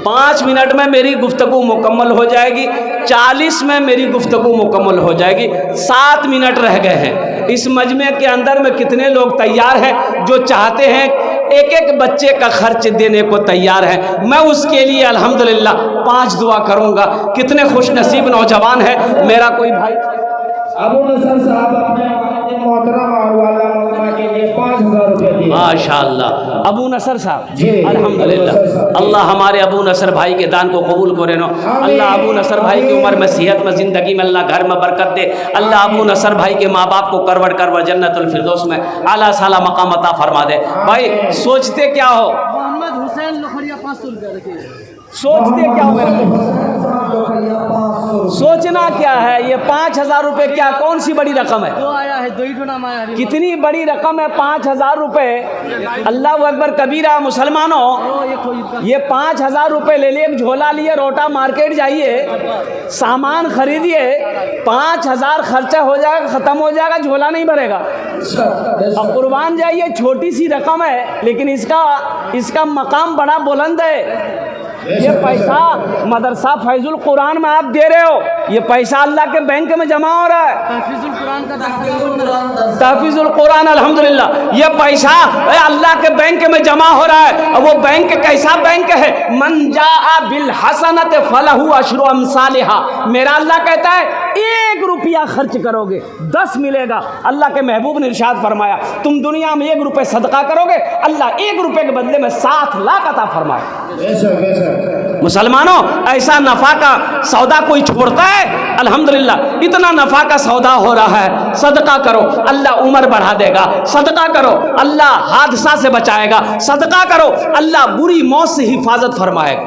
[SPEAKER 1] 5 मिनट में मेरी गुफ्तगू मुकम्मल हो जाएगी, 40 में मेरी गुफ्तगू मुकम्मल हो जाएगी। 7 मिनट रह गए हैं। इस मजमे के अंदर में कितने लोग तैयार हैं जो चाहते हैं एक एक बच्चे का खर्च देने को तैयार है? मैं उसके लिए अल्हम्दुलिल्लाह 5 दुआ करूँगा। कितने खुश नसीब नौजवान है मेरा कोई भाई
[SPEAKER 4] अबू नसर साहब अपने मोहतरम और वाला मोहतरमा के लिए 5,000 रुपये दिए।
[SPEAKER 1] माशाअल्लाह अबू नसर साहब
[SPEAKER 4] जी,
[SPEAKER 1] अल्हम्दुलिल्लाह। अल्लाह हमारे अबू नसर भाई के दान को कबूल करे नो। अल्लाह अबू नसर भाई की उम्र में, सेहत में, ज़िंदगी में अल्लाह घर में बरकत दे। अल्लाह अबू नसर भाई के माँ बाप को करवड़ जन्नतुल फिरदौस में आला साला मकाम अता फरमा दे। भाई सोचते क्या हो,
[SPEAKER 2] मोहम्मद हुसैन लखड़िया 500 रुपया रखिए।
[SPEAKER 1] सोचते क्या हो मेरे सोचना क्या है? ये 5,000 रुपये क्या कौन सी बड़ी रकम है?
[SPEAKER 2] दो आया है, 2 ही नाम आया है।
[SPEAKER 1] कितनी बड़ी रकम है 5,000 रुपये। अल्लाह अकबर कबीरा मुसलमानों, ये 5,000 रुपये ले लिए, एक झोला लिए, रोटा मार्केट जाइए, सामान खरीदिए, 5,000 खर्चा हो जाएगा, ख़त्म हो जाएगा, झोला नहीं भरेगा। अब कुर्बान जाइए, छोटी सी रकम है लेकिन इसका मकाम बड़ा बुलंद है। ये पैसा मदरसा फैजुल कुरान में आप दे रहे हो, ये पैसा अल्लाह के बैंक में जमा हो रहा है।
[SPEAKER 2] तहफीजुल कुरान का
[SPEAKER 1] तहफीजुल कुरान अल्हम्दुलिल्लाह, ये पैसा अल्लाह के बैंक में जमा हो रहा है। और वो बैंक कैसा बैंक है? मन जाअ बिल हसनत फलहु अशरु अमसालिहा। मेरा अल्लाह कहता है 1 रुपया खर्च करोगे 10 मिलेगा। अल्लाह के महबूब ने इरशाद फरमाया, तुम दुनिया में 1 रुपये सदका करोगे, अल्लाह 1 रुपये के बदले में 7 लाख अता फरमाए। मुसलमानों, ऐसा नफ़ा का सौदा कोई छोड़ता है? अल्हम्दुलिल्लाह इतना नफ़ा का सौदा हो रहा है। सदका करो, अल्लाह उम्र बढ़ा देगा। सदका करो, अल्लाह हादसा से बचाएगा। सदका करो, अल्लाह बुरी मौत से हिफाजत फरमाएगा।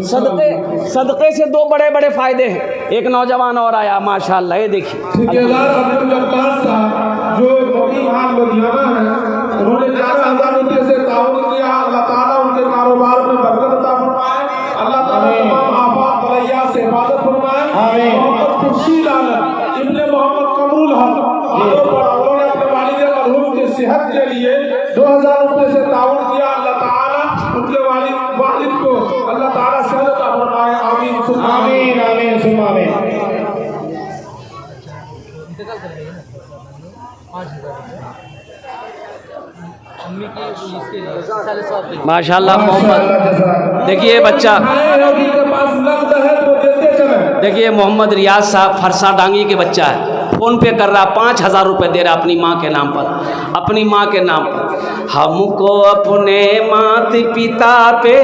[SPEAKER 1] सदक़े से 2 बड़े बड़े फ़ायदे हैं। एक नौजवान और आया माशाअल्लाह, ये देखिए
[SPEAKER 6] ठेकेदार अब्दुल जब्बार साहब जो मुकीम हाल लुधियाना है, उन्होंने 11,000 रुपये से ताउन किया। अल्लाह ताला उनके कारोबार में बरकत अता फरमाए। अल्लाह ताला तमाम आफात बलैया से हिफाजत फरमाए। मोहम्मद खुर्शीद आलम इब्ने मोहम्मद कमरुल हक उन्होंने अपने वालिद मरहूम की सेहत के लिए 2,000 रुपये से ताउन किया। अल्लाह ताला उनके वालिद को अल्लाह ताला सेहत अता फरमाए। आमीन आमीन आमीन सुम्मा आमीन।
[SPEAKER 1] माशाअल्लाह मोहम्मद। देखिए बच्चा,
[SPEAKER 3] देखिए मोहम्मद रियाज साहब फरसा डांगी के बच्चा है, फ़ोन पे कर रहा, 5,000 रुपये दे रहा अपनी माँ के नाम पर, अपनी माँ के नाम पर। हमको अपने माता पिता पे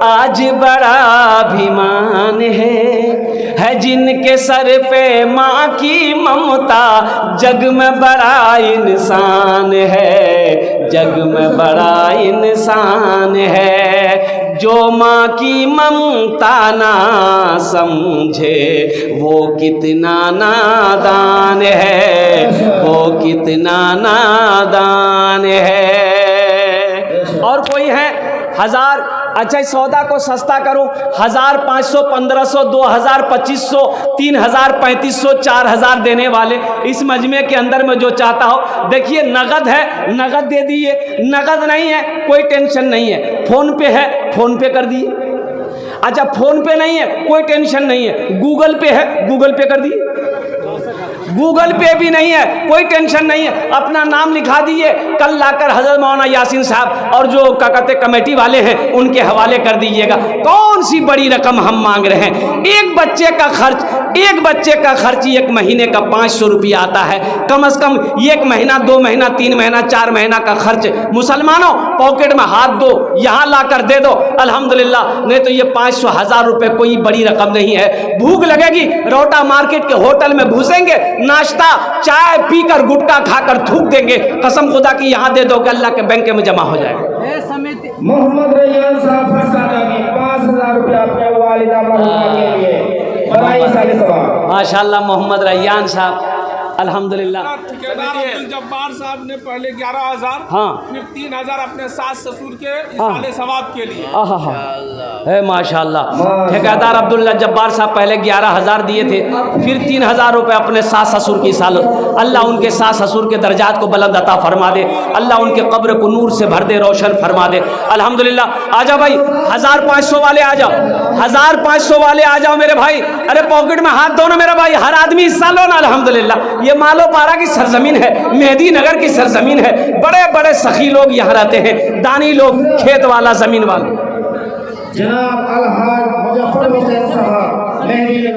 [SPEAKER 3] आज बड़ा अभिमान है जिनके सर पे माँ की ममता, जग में बड़ा इंसान है, जग में बड़ा इंसान है। जो माँ की ममता ना समझे वो कितना नादान है, वो कितना नादान है। और कोई है 1000, अच्छा इस सौदा को सस्ता करो, 1000, 500, 1500, 2000, 2500, 3000, 3500, 4000 देने वाले इस मजमे के अंदर में जो चाहता हो। देखिए नगद है, नगद दे दिए, नगद नहीं है कोई टेंशन नहीं है, फ़ोन पे है फ़ोन पे कर दिए। अच्छा फ़ोन पे नहीं है कोई टेंशन नहीं है, गूगल पे है गूगल पे कर दिए। गूगल पे भी नहीं है कोई टेंशन नहीं है, अपना नाम लिखा दिए, कल लाकर हज़रत मौलाना यासीन साहब और जो क्या कहते कमेटी वाले हैं उनके हवाले कर दीजिएगा। कौन सी बड़ी रकम हम मांग रहे हैं? एक बच्चे का खर्च, एक बच्चे का खर्च एक महीने का 500 रुपया आता है, कम से कम 1 महीना 2 महीना 3 महीना 4 महीना का खर्च। मुसलमानों पॉकेट में हाथ दो, यहाँ ला कर दे दो अल्हम्दुलिल्लाह, नहीं तो ये 500 1000 रुपये कोई बड़ी रकम नहीं है। भूख लगेगी रोटा मार्केट के होटल में घुसेंगे, नाश्ता चाय पीकर गुटखा खाकर थूक देंगे, कसम खुदा की यहाँ दे दो कि अल्लाह के बैंक में जमा हो जाएगा।
[SPEAKER 6] मोहम्मद रैयान साहब फरसा डांगी 5000 रुपया अपने वालिदा मरहूमा के लिए बनाई साले सवाब।
[SPEAKER 3] माशाअल्लाह मोहम्मद रैयान साहब अल्हम्दुलिल्लाह।
[SPEAKER 6] ठेकेदार अब्दुल जब्बार साहब ने पहले 11000,
[SPEAKER 3] हाँ
[SPEAKER 6] फिर 3000 अपने सास ससुर के इसाले सवाब के लिए।
[SPEAKER 3] है माशाअल्लाह। ठेकेदार अब्दुल जब्बार साहब पहले 11000 दिए थे, फिर 3000 रुपये अपने सास ससुर की साल। अल्लाह उनके सास ससुर के दर्जात को बुलंद अता फरमा दे, अल्लाह उनके कब्र को नूर से भर दे, रोशन फरमा दे अल्हम्दुलिल्लाह। आ जाओ भाई 1500 वाले आ जाओ, 1500 वाले आ जाओ मेरे भाई। अरे पॉकेट में हाथ दो ना मेरा भाई, हर आदमी हिस्सा लो ना अल्हम्दुलिल्लाह। ये मालो पारा की सरजमीन है, मेहदी नगर की सरजमीन है, बड़े बड़े सखी लोग यहाँ रहते हैं, दानी लोग, खेत वाला जमीन वाला।
[SPEAKER 6] जनाब अलहाज मुजफ्फर हुसैन साहब मेहदी